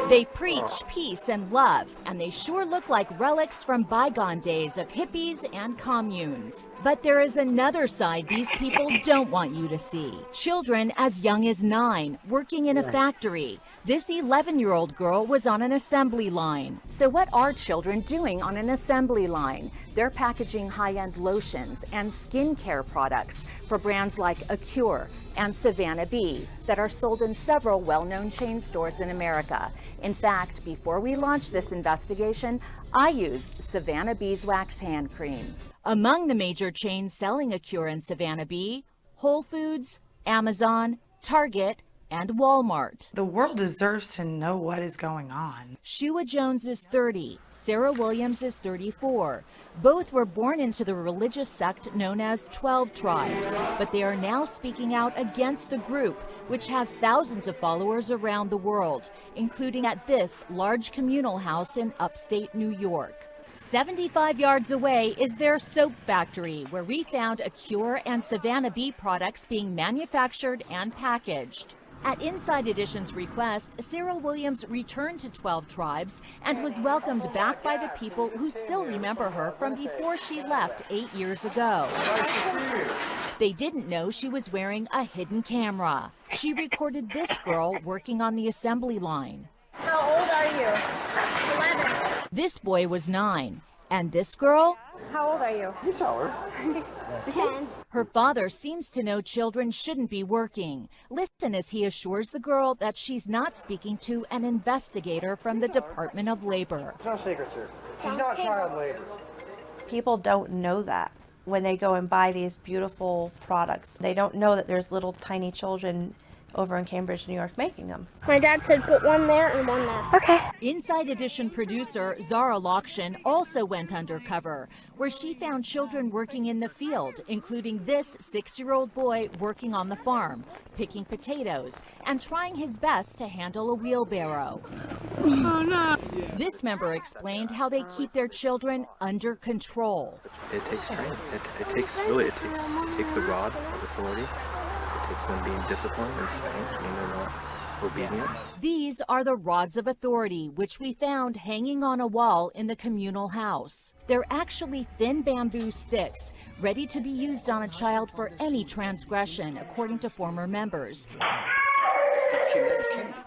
[SPEAKER 12] They preach peace and love, and they sure look like relics from bygone days of hippies and communes. But there is another side these people don't want you to see. Children as young as 9 working in a factory. This 11-year-old girl was on an assembly line. So what are children doing on an assembly line? They're packaging high-end lotions and skincare products for brands like Acure and Savannah Bee that are sold in several well-known chain stores in America. In fact, before we launched this investigation, I used Savannah Beeswax hand cream. Among the major chains selling Acure and Savannah Bee, Whole Foods, Amazon, Target, and Walmart.
[SPEAKER 17] The world deserves to know what is going on.
[SPEAKER 12] Shua Jones is 30, Sarah Williams is 34. Both were born into the religious sect known as 12 Tribes, but they are now speaking out against the group, which has thousands of followers around the world, including at this large communal house in upstate New York. 75 yards away is their soap factory, where we found Acure and Savannah Bee products being manufactured and packaged. At Inside Edition's request, Sarah Williams returned to 12 Tribes and was welcomed back by the people who still remember her from before she left 8 years ago. They didn't know she was wearing a hidden camera. She recorded this girl working on the assembly line.
[SPEAKER 13] How old are you? 11.
[SPEAKER 12] This boy was 9. And this girl?
[SPEAKER 13] How old are you? You tell her. 10.
[SPEAKER 12] Her father seems to know children shouldn't be working. Listen as he assures the girl that she's not speaking to an investigator from the Department of Labor.
[SPEAKER 24] It's no secret, sir. She's not child labor.
[SPEAKER 25] People don't know that when they go and buy these beautiful products. They don't know that there's little tiny children over in Cambridge, New York, making them.
[SPEAKER 13] My dad said put one there and one there. Okay.
[SPEAKER 12] Inside Edition producer Zara Lokshin also went undercover, where she found children working in the field, including this 6-year-old boy working on the farm, picking potatoes, and trying his best to handle a wheelbarrow. Oh, no. This member explained how they keep their children under control.
[SPEAKER 14] It takes training. It takes the rod of authority. It takes them being disciplined and spanked when they're not obedient.
[SPEAKER 12] These are the rods of authority, which we found hanging on a wall in the communal house. They're actually thin bamboo sticks, ready to be used on a child for any transgression, according to former members.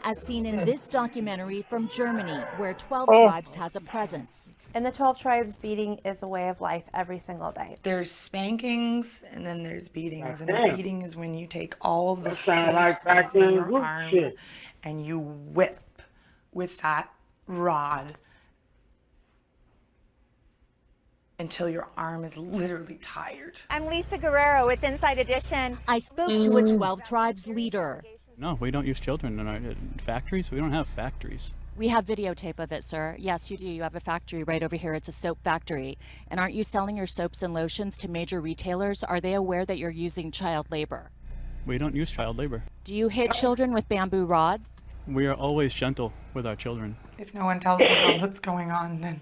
[SPEAKER 12] As seen in this documentary from Germany, where 12 Tribes has a presence.
[SPEAKER 25] In the 12 Tribes, beating is a way of life every single day.
[SPEAKER 15] There's spankings and then there's beatings. And a beating is when you take all of the force
[SPEAKER 4] Like
[SPEAKER 15] in your arm and you whip with that rod until your arm is literally tired.
[SPEAKER 13] I'm Lisa Guerrero with Inside Edition.
[SPEAKER 12] I spoke to a 12 Tribes leader.
[SPEAKER 16] No, we don't use children in our factories. We don't have factories.
[SPEAKER 12] We have videotape of it, sir. Yes, you do. You have a factory right over here. It's a soap factory. And aren't you selling your soaps and lotions to major retailers? Are they aware that you're using child labor?
[SPEAKER 16] We don't use child labor.
[SPEAKER 12] Do you hit children with bamboo rods?
[SPEAKER 16] We are always gentle with our children.
[SPEAKER 15] If no one tells the world what's going on, then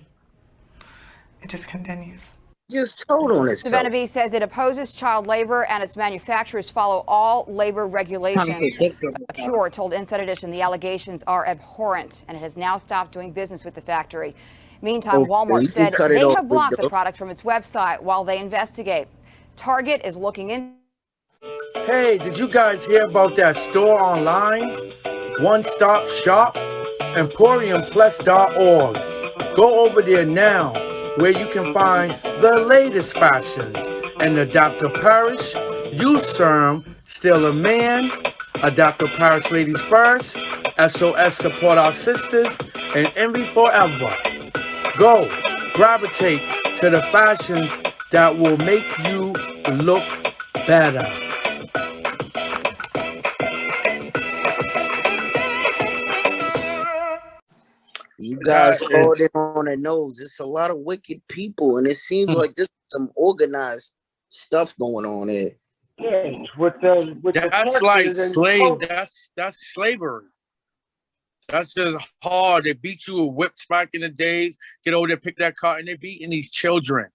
[SPEAKER 15] it just continues.
[SPEAKER 1] Just told on itself.
[SPEAKER 5] Savannah says it opposes child labor and its manufacturers follow all labor regulations. Pure told Inside Edition the allegations are abhorrent and it has now stopped doing business with the factory. Meantime, Walmart said they have blocked the product from its website while they investigate. Target is looking in.
[SPEAKER 18] Hey, did you guys hear about that store online? One Stop Shop? EmporiumPlus.org. Go over there now, where you can find the latest fashions and the Dr. Parrish Youth Serum, Still a Man, a Dr. Parrish Ladies First, SOS Support Our Sisters, and Envy Forever. Go, gravitate to the fashions that will make you look better.
[SPEAKER 1] You guys called it on the nose. It's a lot of wicked people, and it seems like there's some organized stuff going on here.
[SPEAKER 4] Yes,
[SPEAKER 8] that's like slave. That's slavery. That's just hard. They beat you with whips back in the days. Get over there, pick that cotton. They're beating these children.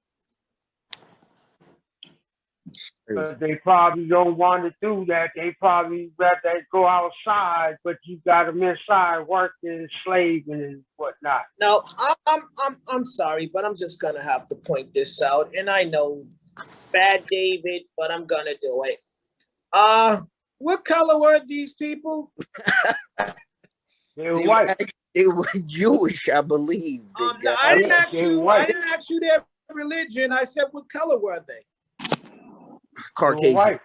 [SPEAKER 4] They probably don't want to do that. They probably rather go outside, but you got them inside working, slaving, and whatnot.
[SPEAKER 22] No, I'm sorry, but I'm just gonna have to point this out, and I know, bad David, but I'm gonna do it. What color were these people?
[SPEAKER 4] They were white.
[SPEAKER 1] They were Jewish, I believe.
[SPEAKER 22] I didn't ask you their religion. I said, what color were they?
[SPEAKER 1] Caucasian.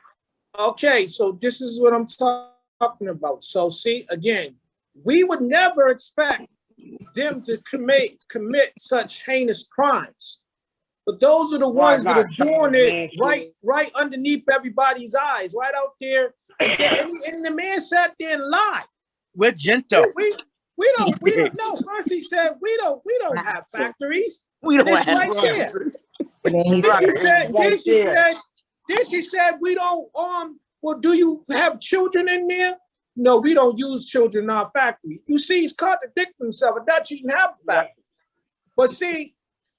[SPEAKER 22] Okay, so this is what I'm talking about. So see, again, we would never expect them to commit such heinous crimes. But those are the ones that are doing it right underneath everybody's eyes, right out there. And the man sat there and lied.
[SPEAKER 8] We're gentle.
[SPEAKER 22] We don't know. First he said we don't have factories.
[SPEAKER 1] We don't have
[SPEAKER 22] right there. Then she said we don't well, do you have children in there? No, we don't use children in our factory. You see, he's contradicting himself. That you can have a factory. But see,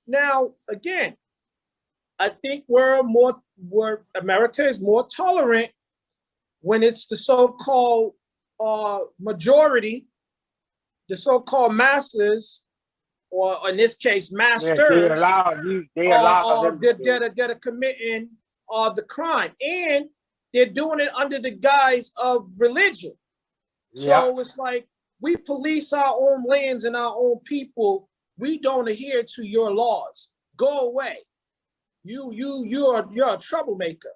[SPEAKER 22] now again, I think America is more tolerant when it's the so-called majority, the so-called masses, or in this case, masters,
[SPEAKER 4] they allow them
[SPEAKER 22] that are committing the crime, and they're doing it under the guise of religion. So it's like we police our own lands and our own people. We don't adhere to your laws. Go away. You're a troublemaker.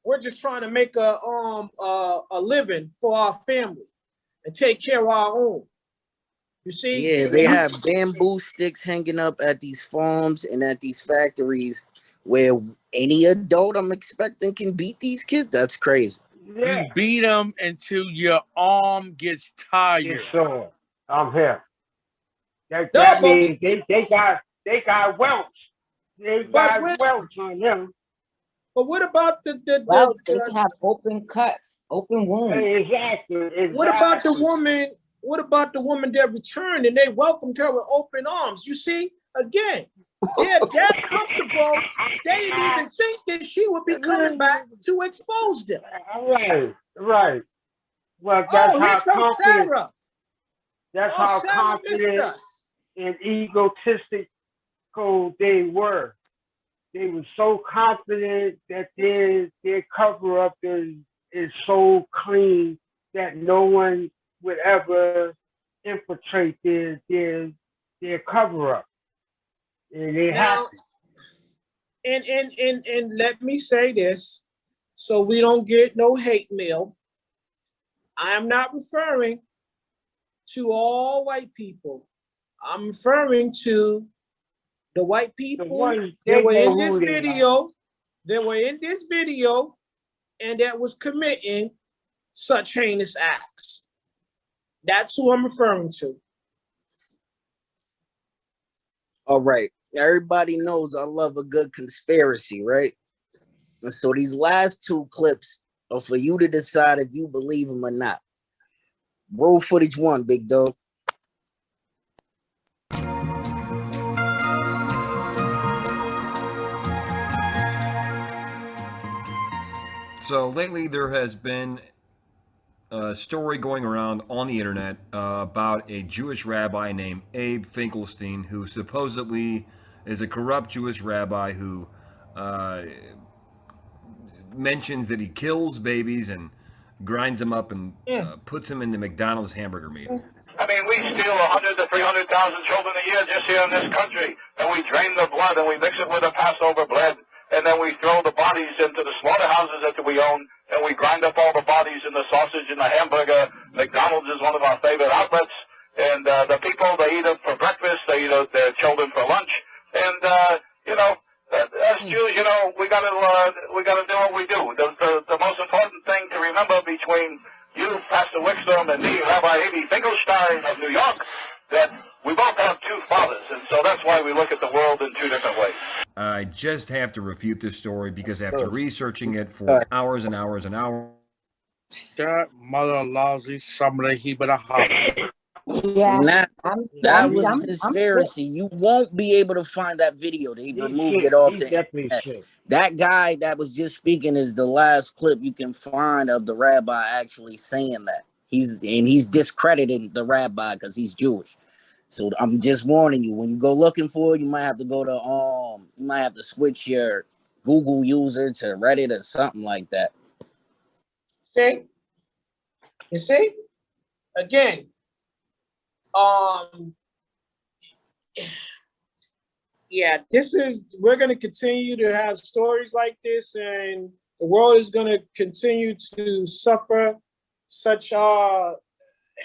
[SPEAKER 22] We're just trying to make a living for our family and take care of our own. You see?
[SPEAKER 1] Yeah, they have bamboo sticks hanging up at these farms and at these factories where any adult I'm expecting can beat these kids. That's crazy.
[SPEAKER 8] You beat them until your arm gets tired.
[SPEAKER 4] Yes, sir. I'm here. That means they got welts. They got welts on them.
[SPEAKER 22] But what about
[SPEAKER 7] they can have open cuts, open wounds.
[SPEAKER 4] Exactly.
[SPEAKER 22] What about the woman? What about the woman that returned and they welcomed her with open arms? You see, again, they're that comfortable. They didn't even think that she would be coming back to expose them.
[SPEAKER 4] Right. Well, that's
[SPEAKER 22] here
[SPEAKER 4] how
[SPEAKER 22] comes
[SPEAKER 4] confident.
[SPEAKER 22] Sarah.
[SPEAKER 4] That's how
[SPEAKER 22] Sarah missed
[SPEAKER 4] confident
[SPEAKER 22] us.
[SPEAKER 4] and egotistical they were. They were so confident that their cover up is so clean that no one would ever infiltrate their cover up. And they have to.
[SPEAKER 22] And let me say this so we don't get no hate mail. I am not referring to all white people. I'm referring to the white people that were in this video. They were in this video and that was committing such heinous acts. That's who I'm referring to.
[SPEAKER 1] All right. Everybody knows I love a good conspiracy, right? And so these last two clips are for you to decide if you believe them or not. Roll footage one, big dog.
[SPEAKER 10] So lately there has been a story going around on the internet about a Jewish rabbi named Abe Finkelstein, who supposedly is a corrupt Jewish rabbi who mentions that he kills babies and grinds them up and puts them in the McDonald's hamburger meat.
[SPEAKER 11] I mean, we steal 100 to 300,000 children a year just here in this country, and we drain the blood and we mix it with the Passover bread, and then we throw the bodies into the slaughterhouses that we own, and we grind up all the bodies in the sausage and the hamburger. McDonald's is one of our favorite outlets, and the people, they eat it for breakfast, they eat it their children for lunch, and as Jews, we gotta do what we do. The most important thing to remember between you, Pastor Wickstrom, and me, Rabbi Avi Finkelstein of New York, that we both have two fathers, and so that's why we look at the world in two different ways.
[SPEAKER 10] I just have to refute this story because after researching it for hours and hours and hours.
[SPEAKER 8] That mother lousy, somebody he better hop.
[SPEAKER 7] Yeah,
[SPEAKER 1] That was conspiracy. You won't be able to find that video. They removed it off the internet. That guy that was just speaking is the last clip you can find of the rabbi actually saying that. He's discrediting the rabbi because he's Jewish. So I'm just warning you, when you go looking for it, you might have to go to you might have to switch your Google user to Reddit or something like that.
[SPEAKER 22] See? You see? Again, yeah, we're going to continue to have stories like this, and the world is going to continue to suffer such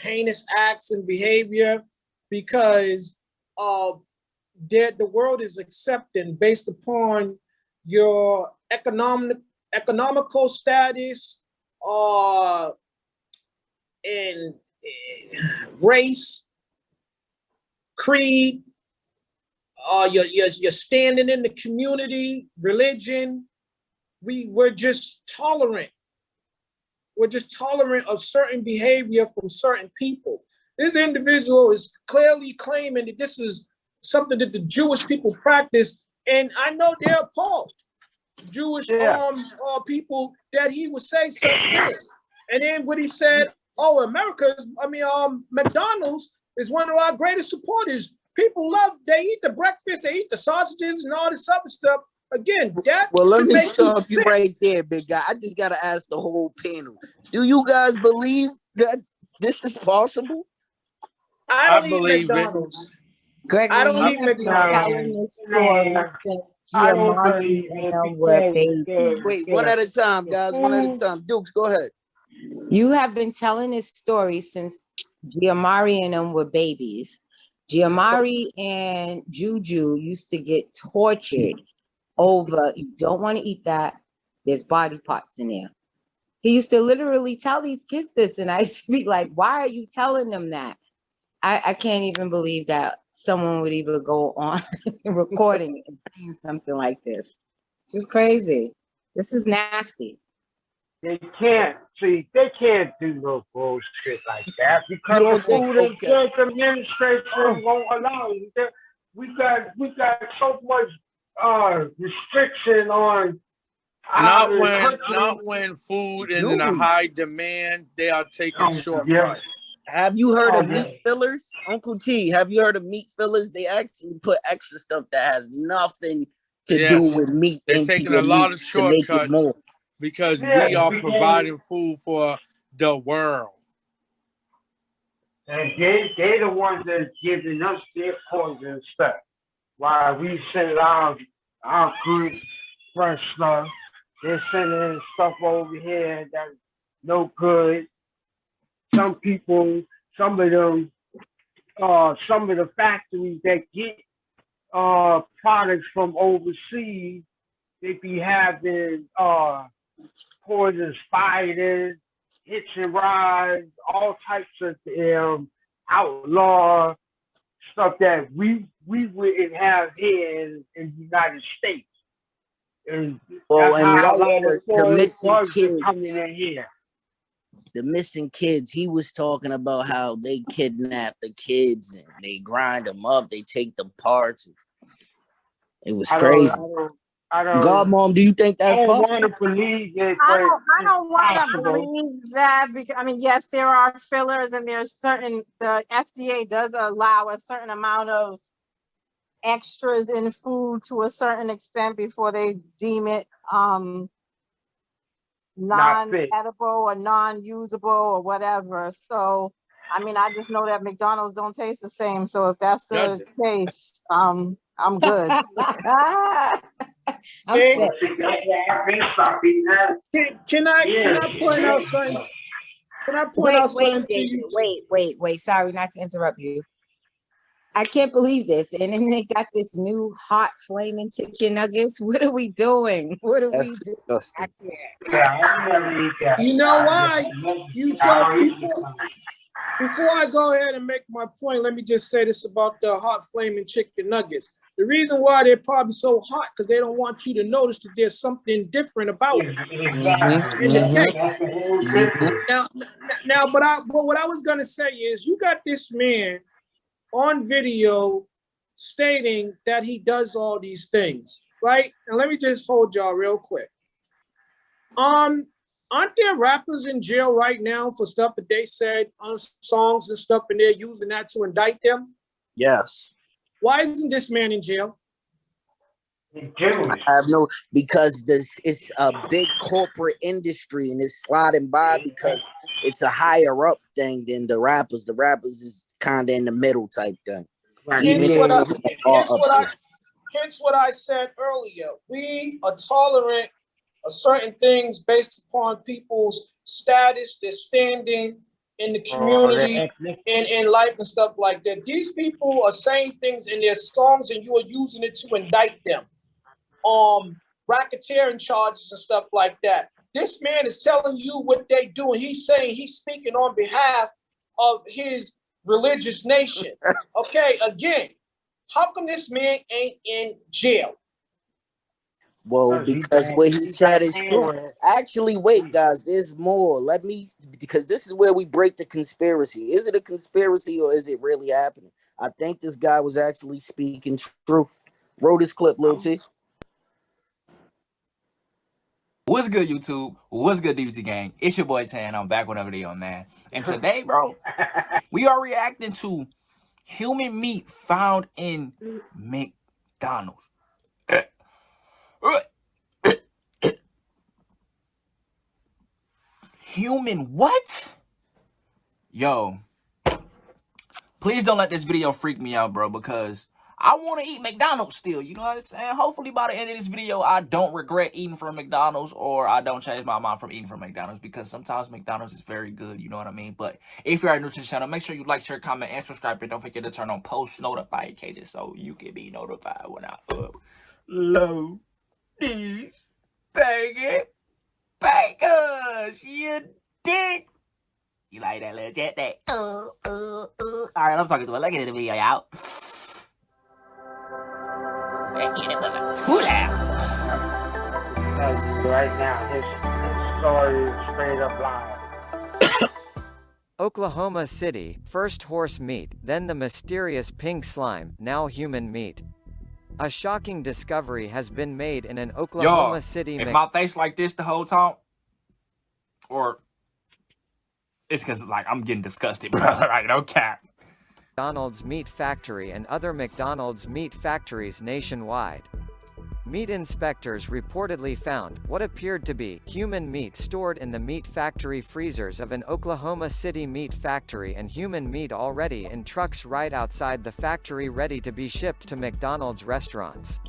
[SPEAKER 22] heinous acts and behavior because the world is accepting based upon your economical status and race, creed, you're standing in the community, religion. We're just tolerant. We're just tolerant of certain behavior from certain people. This individual is clearly claiming that this is something that the Jewish people practice, and I know they're appalled. Jewish people that he would say such things. And then when he said, "Oh, McDonald's is one of our greatest supporters. People they eat the breakfast, they eat the sausages and all this other stuff." Again, that
[SPEAKER 1] let me stop you right there, big guy. I just gotta ask the whole panel: do you guys believe that this is possible?
[SPEAKER 22] I don't eat McDonald's.
[SPEAKER 7] Greg,
[SPEAKER 22] I don't eat McDonald's.
[SPEAKER 7] Telling this story since Giamatti and them were babies.
[SPEAKER 1] Wait, one at a time, guys. One at a time. Dukes, go ahead.
[SPEAKER 7] You have been telling this story since Giamatti and them were babies. Giamatti and Juju used to get tortured over, you don't want to eat that, there's body parts in there. He used to literally tell these kids this, and I used to be like, why are you telling them that? I can't even believe that someone would even go on recording and saying something like this. This is crazy. This is nasty.
[SPEAKER 4] They can't do no bullshit like that because
[SPEAKER 1] You
[SPEAKER 4] the
[SPEAKER 1] don't think?
[SPEAKER 4] Food and
[SPEAKER 1] Okay.
[SPEAKER 4] Drug Administration won't allow it. We got so much restriction on how the country.
[SPEAKER 8] Not when food is in a high demand, they are taking shortcuts.
[SPEAKER 1] Have you heard of meat fillers, Uncle T? Have you heard of meat fillers? They actually put extra stuff that has nothing to do with meat
[SPEAKER 8] They're
[SPEAKER 1] into
[SPEAKER 8] taking
[SPEAKER 1] your
[SPEAKER 8] a lot
[SPEAKER 1] meat
[SPEAKER 8] of
[SPEAKER 1] to make it
[SPEAKER 8] shortcuts
[SPEAKER 1] more.
[SPEAKER 8] because we are providing food for the world.
[SPEAKER 4] And they the ones that's giving us their poison stuff. While we send our good fresh stuff, they're sending stuff over here that's no good. Some people, some of the factories that get products from overseas, they be having poison spiders, hitch and rides, all types of outlaw stuff that we wouldn't have here in the United States. And
[SPEAKER 1] Well,
[SPEAKER 4] that's
[SPEAKER 1] and
[SPEAKER 4] how a
[SPEAKER 1] right
[SPEAKER 4] lot
[SPEAKER 1] at
[SPEAKER 4] of
[SPEAKER 1] the missing
[SPEAKER 4] bugs are
[SPEAKER 1] kids.
[SPEAKER 4] coming in here.
[SPEAKER 1] The missing kids. He was talking about how they kidnap the kids and they grind them up. They take the parts. It was crazy.
[SPEAKER 4] I don't.
[SPEAKER 1] Godmom, do you think that's
[SPEAKER 4] I don't
[SPEAKER 1] possible?
[SPEAKER 4] want to believe it.
[SPEAKER 6] I don't want to
[SPEAKER 4] possible.
[SPEAKER 6] believe that because I mean, yes, there are fillers and there's certain, the FDA does allow a certain amount of extras in food to a certain extent before they deem it non-edible or non-usable or whatever. So, I mean, I just know that McDonald's don't taste the same. So if that's the case, I'm good.
[SPEAKER 2] Can I point out something? Can I point out something to you?
[SPEAKER 7] Wait. Sorry, not to interrupt you. I can't believe this. And then they got this new hot flaming chicken nuggets. What are we doing? What are we doing? I can't.
[SPEAKER 2] You know why? You saw before I go ahead and make my point, let me just say this about the hot flaming chicken nuggets. The reason why they're probably so hot because they don't want you to notice that there's something different about it in the taste. Now, but what I was gonna say is, you got this man on video stating that he does all these things, right? And let me just hold y'all real quick. Aren't there rappers in jail right now for stuff that they said on songs and stuff, and they're using that to indict them?
[SPEAKER 1] Yes.
[SPEAKER 2] Why isn't this man in jail?
[SPEAKER 1] I have because it's a big corporate industry and it's sliding by because it's a higher up thing than the rappers. The rappers is kind of in the middle type thing.
[SPEAKER 2] Hence what I said earlier. We are tolerant of certain things based upon people's status, their standing in the community, and in life and stuff like that. These people are saying things in their songs and you are using it to indict them. Racketeering charges and stuff like that. This man is telling you what they do, and he's saying he's speaking on behalf of his religious nation. Okay, again, how come this man ain't in jail?
[SPEAKER 1] Well, because what he said is true. Actually, wait, guys, there's more. Because this is where we break the conspiracy. Is it a conspiracy or is it really happening? I think this guy was actually speaking true. Roll this clip, Lil T.
[SPEAKER 9] What's good, YouTube? What's good, DBT gang? It's your boy Tan. I'm back with another video, man. And today, bro, we are reacting to human meat found in McDonald's. Human what? Yo, please don't let this video freak me out, bro, because I want to eat McDonald's still, you know what I'm saying? Hopefully by the end of this video, I don't regret eating from McDonald's or I don't change my mind from eating from McDonald's because sometimes McDonald's is very good, you know what I mean? But if you are new to the channel, make sure you like, share, comment, and subscribe. And don't forget to turn on post notifications so you can be notified when I upload these banging Bakers, you dick. You like that little jet that? All right, I'm talking to her. Let's get in the video, y'all. Too loud.
[SPEAKER 4] Right now, his story is straight up lie.
[SPEAKER 3] Oklahoma City, first horse meat, then the mysterious pink slime, now human meat. A shocking discovery has been made in an Oklahoma City.
[SPEAKER 9] If my face like this the whole time, or it's because like I'm getting disgusted, bro. Like no cap.
[SPEAKER 3] McDonald's meat factory and other McDonald's meat factories nationwide. Meat inspectors reportedly found what appeared to be human meat stored in the meat factory freezers of an Oklahoma City meat factory, and human meat already in trucks right outside the factory ready to be shipped to McDonald's restaurants.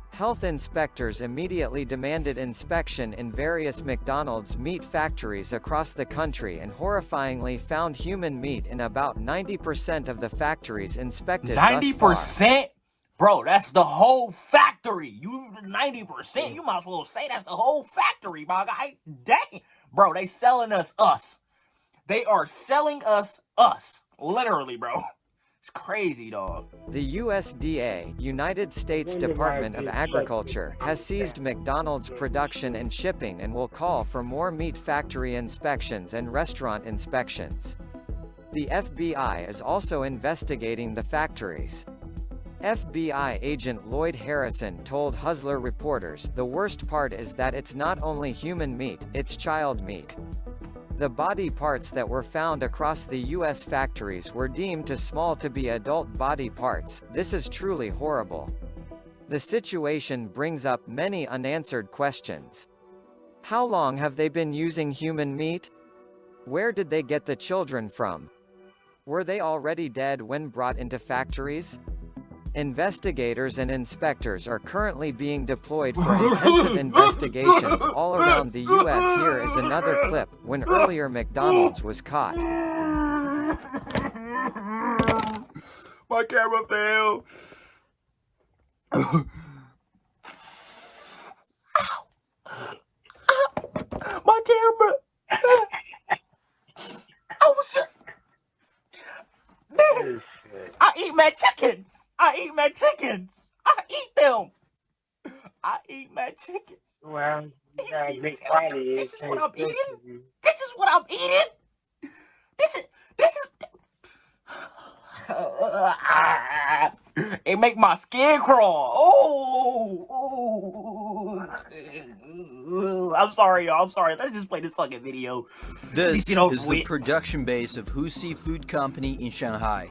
[SPEAKER 3] Health inspectors immediately demanded inspection in various McDonald's meat factories across the country and horrifyingly found human meat in about 90% of the factories inspected.
[SPEAKER 9] 90%? Bro, that's the whole factory. You 90%, you might as well say that's the whole factory, my guy. Dang. Bro, they selling us. They are selling us. Literally, bro. It's crazy, dog.
[SPEAKER 3] The USDA, United States Department of Agriculture, has seized McDonald's production and shipping and will call for more meat factory inspections and restaurant inspections. The FBI is also investigating the factories. FBI agent Lloyd Harrison told Hustler reporters, "The worst part is that it's not only human meat, it's child meat." The body parts that were found across the U.S. factories were deemed too small to be adult body parts. This is truly horrible. The situation brings up many unanswered questions. How long have they been using human meat? Where did they get the children from? Were they already dead when brought into factories? Investigators and inspectors are currently being deployed for intensive investigations all around the U.S. Here is another clip when earlier McDonald's was caught.
[SPEAKER 9] My camera fell. My camera. Oh shit. I eat my chickens. I eat them. I eat my chickens.
[SPEAKER 4] Well, you gotta make body.
[SPEAKER 9] This is what I'm eating. This is what I'm eating. This is. It make my skin crawl. I'm sorry, y'all. I'm sorry. Let's just play this fucking video.
[SPEAKER 19] This is the production base of Hu Seafood Company in Shanghai,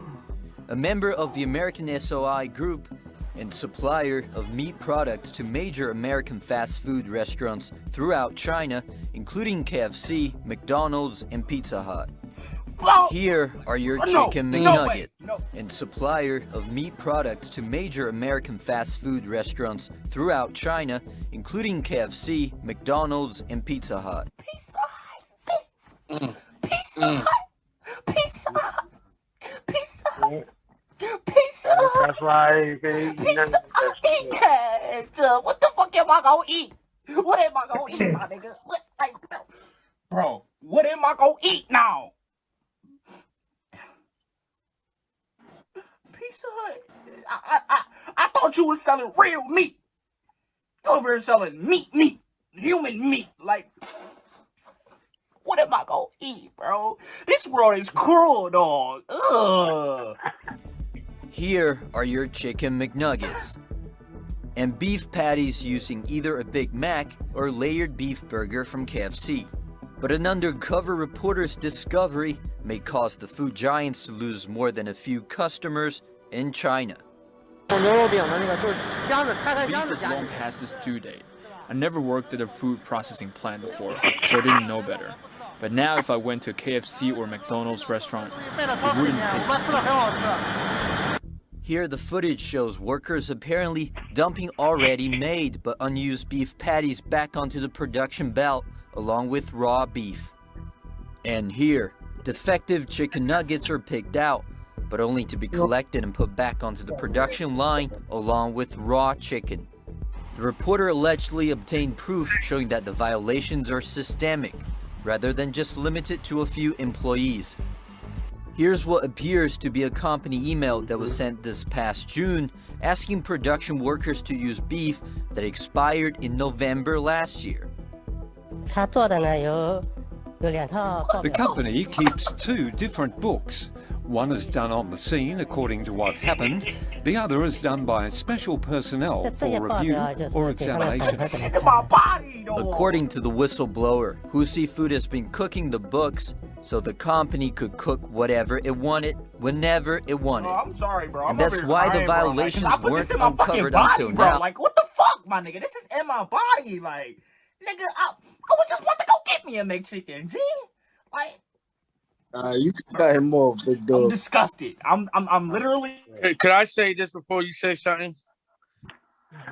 [SPEAKER 19] a member of the American SOI Group and supplier of meat products to major American fast food restaurants throughout China, including KFC, McDonald's, and Pizza Hut. Here are your chicken McNugget, and supplier of meat products to major American fast food restaurants throughout China, including KFC, McDonald's, and Pizza Hut.
[SPEAKER 9] Pizza Hut.
[SPEAKER 4] That's why they
[SPEAKER 9] what the fuck am I gonna eat? What am I gonna eat, my nigga? Bro, what am I gonna eat now? Pizza Hut. I thought you was selling real meat. You over here selling meat, human meat. Like, what am I gonna eat, bro? This world is cruel, dog. Ugh.
[SPEAKER 19] Here are your chicken McNuggets and beef patties using either a Big Mac or layered beef burger from KFC. But an undercover reporter's discovery may cause the food giants to lose more than a few customers in China.
[SPEAKER 20] Beef is long past its due date. I never worked at a food processing plant before, so I didn't know better. But now if I went to a KFC or McDonald's restaurant, it wouldn't taste the same.
[SPEAKER 19] Here the footage shows workers apparently dumping already made but unused beef patties back onto the production belt along with raw beef. And here, defective chicken nuggets are picked out, but only to be collected and put back onto the production line along with raw chicken. The reporter allegedly obtained proof showing that the violations are systemic, rather than just limited to a few employees. Here's what appears to be a company email that was sent this past June, asking production workers to use beef that expired in November last year.
[SPEAKER 14] The company keeps two different books. One is done on the scene according to what happened. The other is done by special personnel for review or examination.
[SPEAKER 19] According to the whistleblower, Who Seafood has been cooking the books so the company could cook whatever it wanted, whenever it wanted.
[SPEAKER 9] I'm sorry, bro.
[SPEAKER 19] And that's why the violations weren't uncovered until now.
[SPEAKER 9] Like, what the fuck, my nigga? This is in my body. Like, nigga, I would just want to go get me a McChicken, G. Like,
[SPEAKER 1] you got him off, big dog.
[SPEAKER 9] I'm disgusted. I'm literally.
[SPEAKER 8] Could I say this before you say something?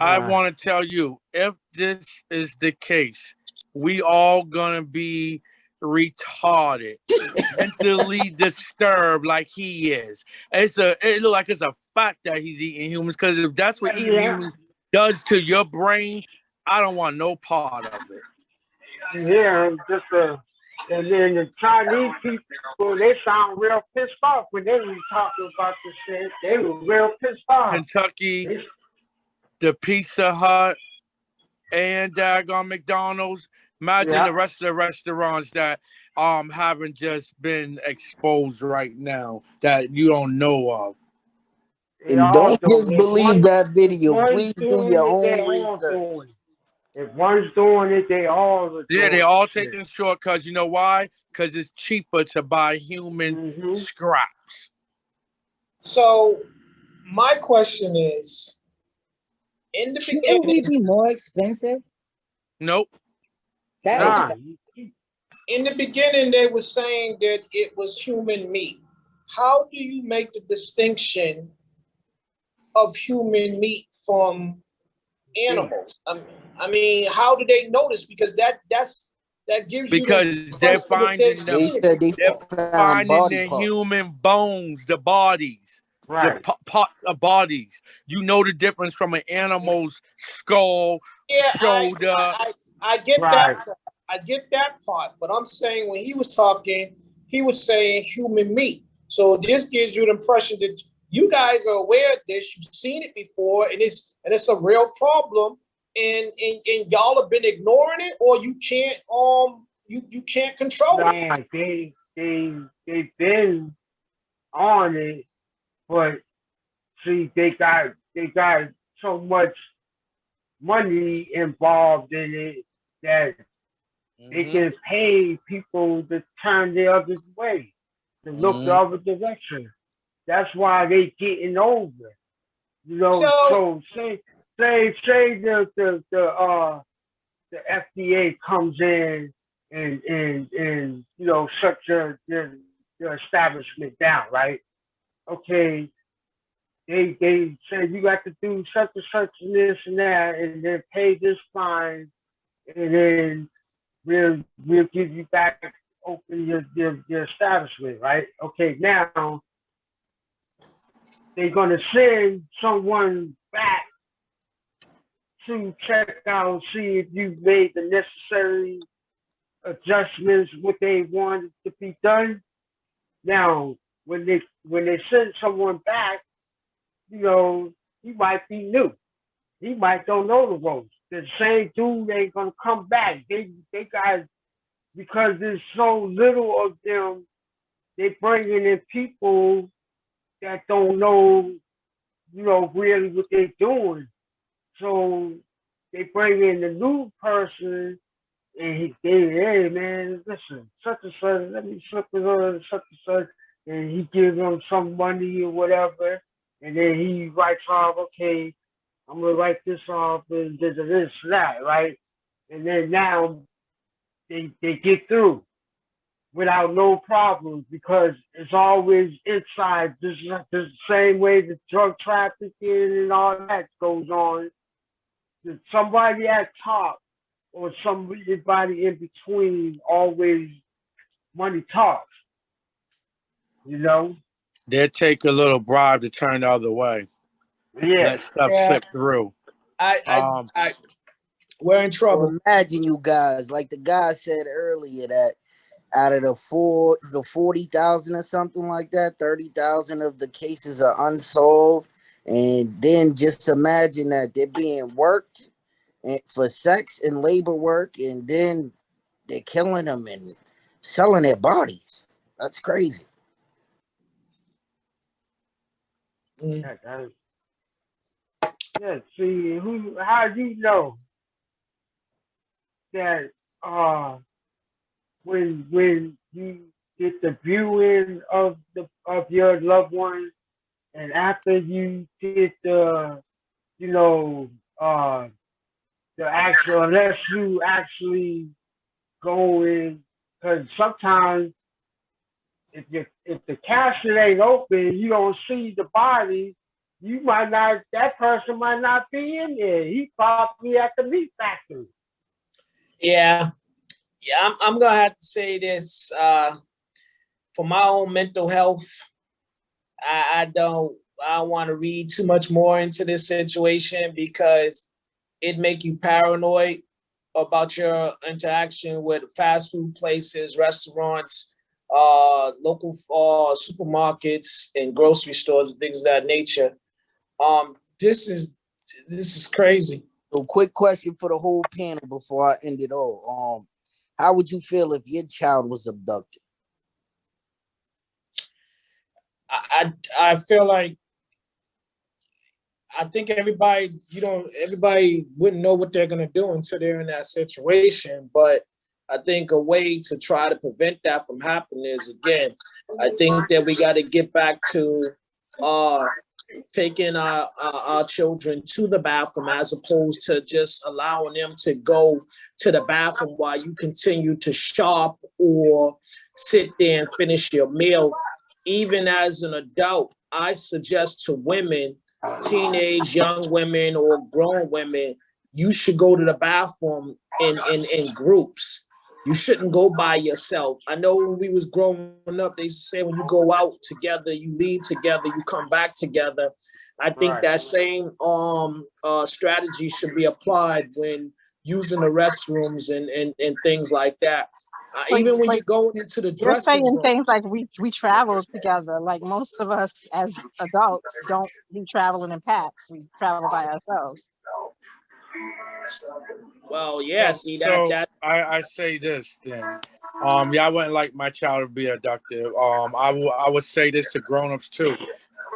[SPEAKER 8] I want to tell you, if this is the case, we all gonna be retarded, mentally disturbed like he is. It look like it's a fact that he's eating humans, because if that's what eating humans does to your brain, I don't want no part of it.
[SPEAKER 4] Yeah, and then the Chinese people, they sound real pissed off when they were talking about this shit. They were real pissed off.
[SPEAKER 8] Kentucky, the Pizza Hut, and daggone McDonald's. Imagine the rest of the restaurants that haven't just been exposed right now that you don't know of.
[SPEAKER 1] And don't just believe that video. Please do your own research.
[SPEAKER 4] If one's doing it, they all are doing it.
[SPEAKER 8] Yeah, they all taking shortcuts. You know why? Because it's cheaper to buy human scraps.
[SPEAKER 2] So my question is, in the
[SPEAKER 7] shouldn't we be more expensive?
[SPEAKER 8] Nope.
[SPEAKER 2] In the beginning, they were saying that it was human meat. How do you make the distinction of human meat from animals? I mean, how do they notice? Because that gives
[SPEAKER 8] because
[SPEAKER 2] you
[SPEAKER 8] they're finding the human bones, the bodies, the parts of bodies. You know the difference from an animal's skull, shoulder.
[SPEAKER 2] I get that. I get that part, but I'm saying when he was talking, he was saying human meat. So this gives you the impression that you guys are aware of this. You've seen it before, and it's a real problem. And y'all have been ignoring it, or you can't you can't control it.
[SPEAKER 4] They've been on it, but see, they got so much money involved in it that they can pay people to turn the other way, to look the other direction. That's why they getting over. You know, so say the FDA comes in and you know shut your establishment down, right? Okay, they say you got to do such and such and this and that, and then pay this fine, and then we'll give you back, open your establishment, right? Okay, now they're gonna send someone back to check out, see if you made the necessary adjustments, what they wanted to be done. Now, when they send someone back, you know, he might be new. He might don't know the ropes. The same dude ain't gonna come back. They got, because there's so little of them, they bringing in people that don't know, you know, really what they're doing. So they bring in the new person, and hey man, listen, such and such, let me slip it on such and such, and he gives them some money or whatever, and then he writes off, okay, I'm gonna write this off and this and that, right? And then now they get through without no problems, because it's always inside. This is the same way the drug trafficking and all that goes on. Somebody at top or somebody in between, always money talks. You know?
[SPEAKER 8] They'll take a little bribe to turn the other way.
[SPEAKER 4] Yeah.
[SPEAKER 8] Let stuff slip through.
[SPEAKER 22] We're in trouble.
[SPEAKER 1] So imagine you guys, like the guy said earlier, that out of the 40,000 or something like that, 30,000 of the cases are unsolved. And then just imagine that they're being worked for sex and labor work, and then they're killing them and selling their bodies. That's crazy.
[SPEAKER 4] Yeah, see, how do you know that when you get the viewing of your loved ones, and after you get the the actual, unless you actually go in, because sometimes if the casket ain't open, you don't see the body. That person might not be in there. He probably at the meat factory.
[SPEAKER 2] Yeah, I'm gonna have to say this for my own mental health. I don't want to read too much more into this situation because it make you paranoid about your interaction with fast food places, restaurants, local supermarkets, and grocery stores, and things of that nature. This is crazy.
[SPEAKER 1] So, quick question for the whole panel before I end it all. How would you feel if your child was abducted?
[SPEAKER 2] I feel like I think everybody wouldn't know what they're gonna do until they're in that situation. But I think a way to try to prevent that from happening is, again, I think that we got to get back to taking our children to the bathroom as opposed to just allowing them to go to the bathroom while you continue to shop or sit there and finish your meal. Even as an adult, I suggest to women, teenage young women or grown women, you should go to the bathroom in groups. You shouldn't go by yourself. I know when we was growing up, they used to say when you go out together, you leave together, you come back together. I think that same strategy should be applied when using the restrooms and things like that. Even when you're going into the
[SPEAKER 6] You're
[SPEAKER 2] dressing
[SPEAKER 6] saying
[SPEAKER 2] room.
[SPEAKER 6] things like we travel together. Like most of us as adults don't be traveling in packs. We travel by ourselves.
[SPEAKER 2] Well, yeah. See that.
[SPEAKER 8] So
[SPEAKER 2] that
[SPEAKER 8] I say this then. Yeah, I wouldn't like my child to be abducted. I would say this to grown-ups too.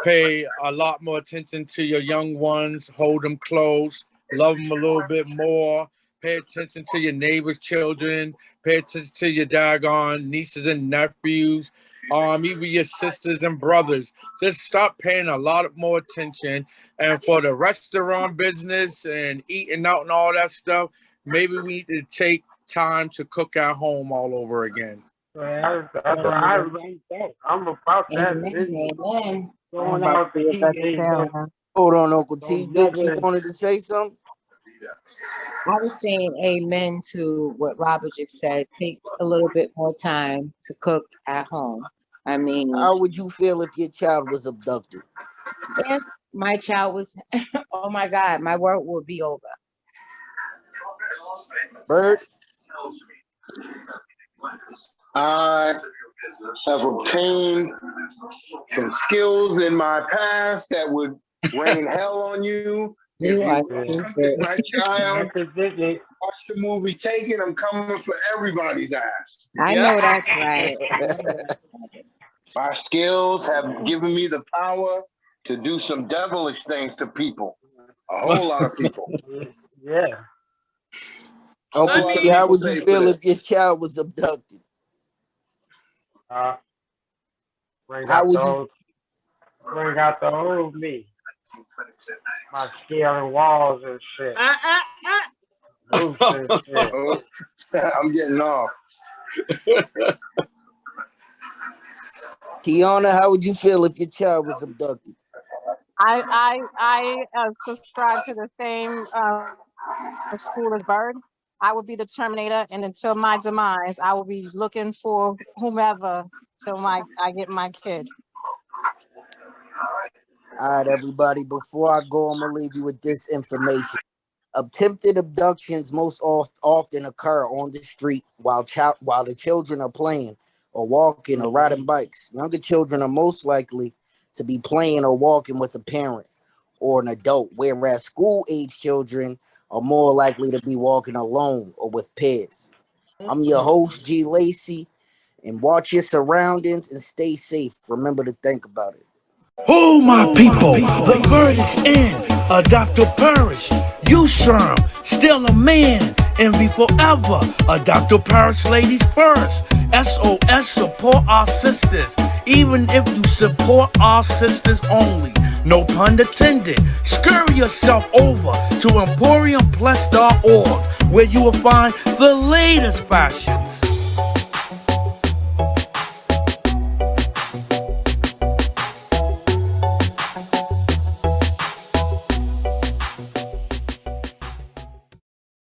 [SPEAKER 8] Pay a lot more attention to your young ones. Hold them close. Love them a little bit more. Pay attention to your neighbors' children. Pay attention to your daggone nieces and nephews. Even your sisters and brothers. Just stop paying a lot more attention. And for the restaurant business and eating out and all that stuff, maybe we need to take time to cook at home all over again.
[SPEAKER 4] That's what I like that. I'm about that.
[SPEAKER 7] Amen.
[SPEAKER 4] Going out to eat.
[SPEAKER 1] Hold on, Uncle T. Duke, you wanted to say something?
[SPEAKER 7] I was saying amen to what Robert just said. Take a little bit more time to cook at home. I mean,
[SPEAKER 1] how would you feel if your child was abducted?
[SPEAKER 7] If my child was, oh my God, my world would be over.
[SPEAKER 1] Bird?
[SPEAKER 17] I have obtained some skills in my past that would rain hell on you.
[SPEAKER 7] You are
[SPEAKER 17] stupid. My child, watch the movie Taken. I'm coming for everybody's ass.
[SPEAKER 7] I know that's right.
[SPEAKER 17] My skills have given me the power to do some devilish things to people. A whole lot of people.
[SPEAKER 4] Yeah.
[SPEAKER 1] Uncle T, how would you feel if your child was abducted?
[SPEAKER 4] Bring
[SPEAKER 1] How
[SPEAKER 4] out
[SPEAKER 1] would
[SPEAKER 4] the old me. My scaling walls and shit. Roofs and shit.
[SPEAKER 17] I'm getting off.
[SPEAKER 1] Kiana, how would you feel if your child was abducted?
[SPEAKER 6] I subscribe to the same school as Bird. I will be the Terminator, and until my demise, I will be looking for whomever till I get my kid.
[SPEAKER 1] All right, everybody. Before I go, I'm gonna leave you with this information. Attempted abductions most often occur on the street while the children are playing or walking or riding bikes. Younger children are most likely to be playing or walking with a parent or an adult, whereas school-age children are more likely to be walking alone or with peers. I'm your host, G. Lacey, and watch your surroundings and stay safe. Remember to think about it.
[SPEAKER 18] Oh, my people, the verdict's in. Dr. Parrish, you SAM, still a man, and be forever a Dr. Parrish ladies first. SOS, support our sisters, even if you support our sisters only. No pun intended. Scurry yourself over to EmporiumPlus.org, where you will find the latest fashion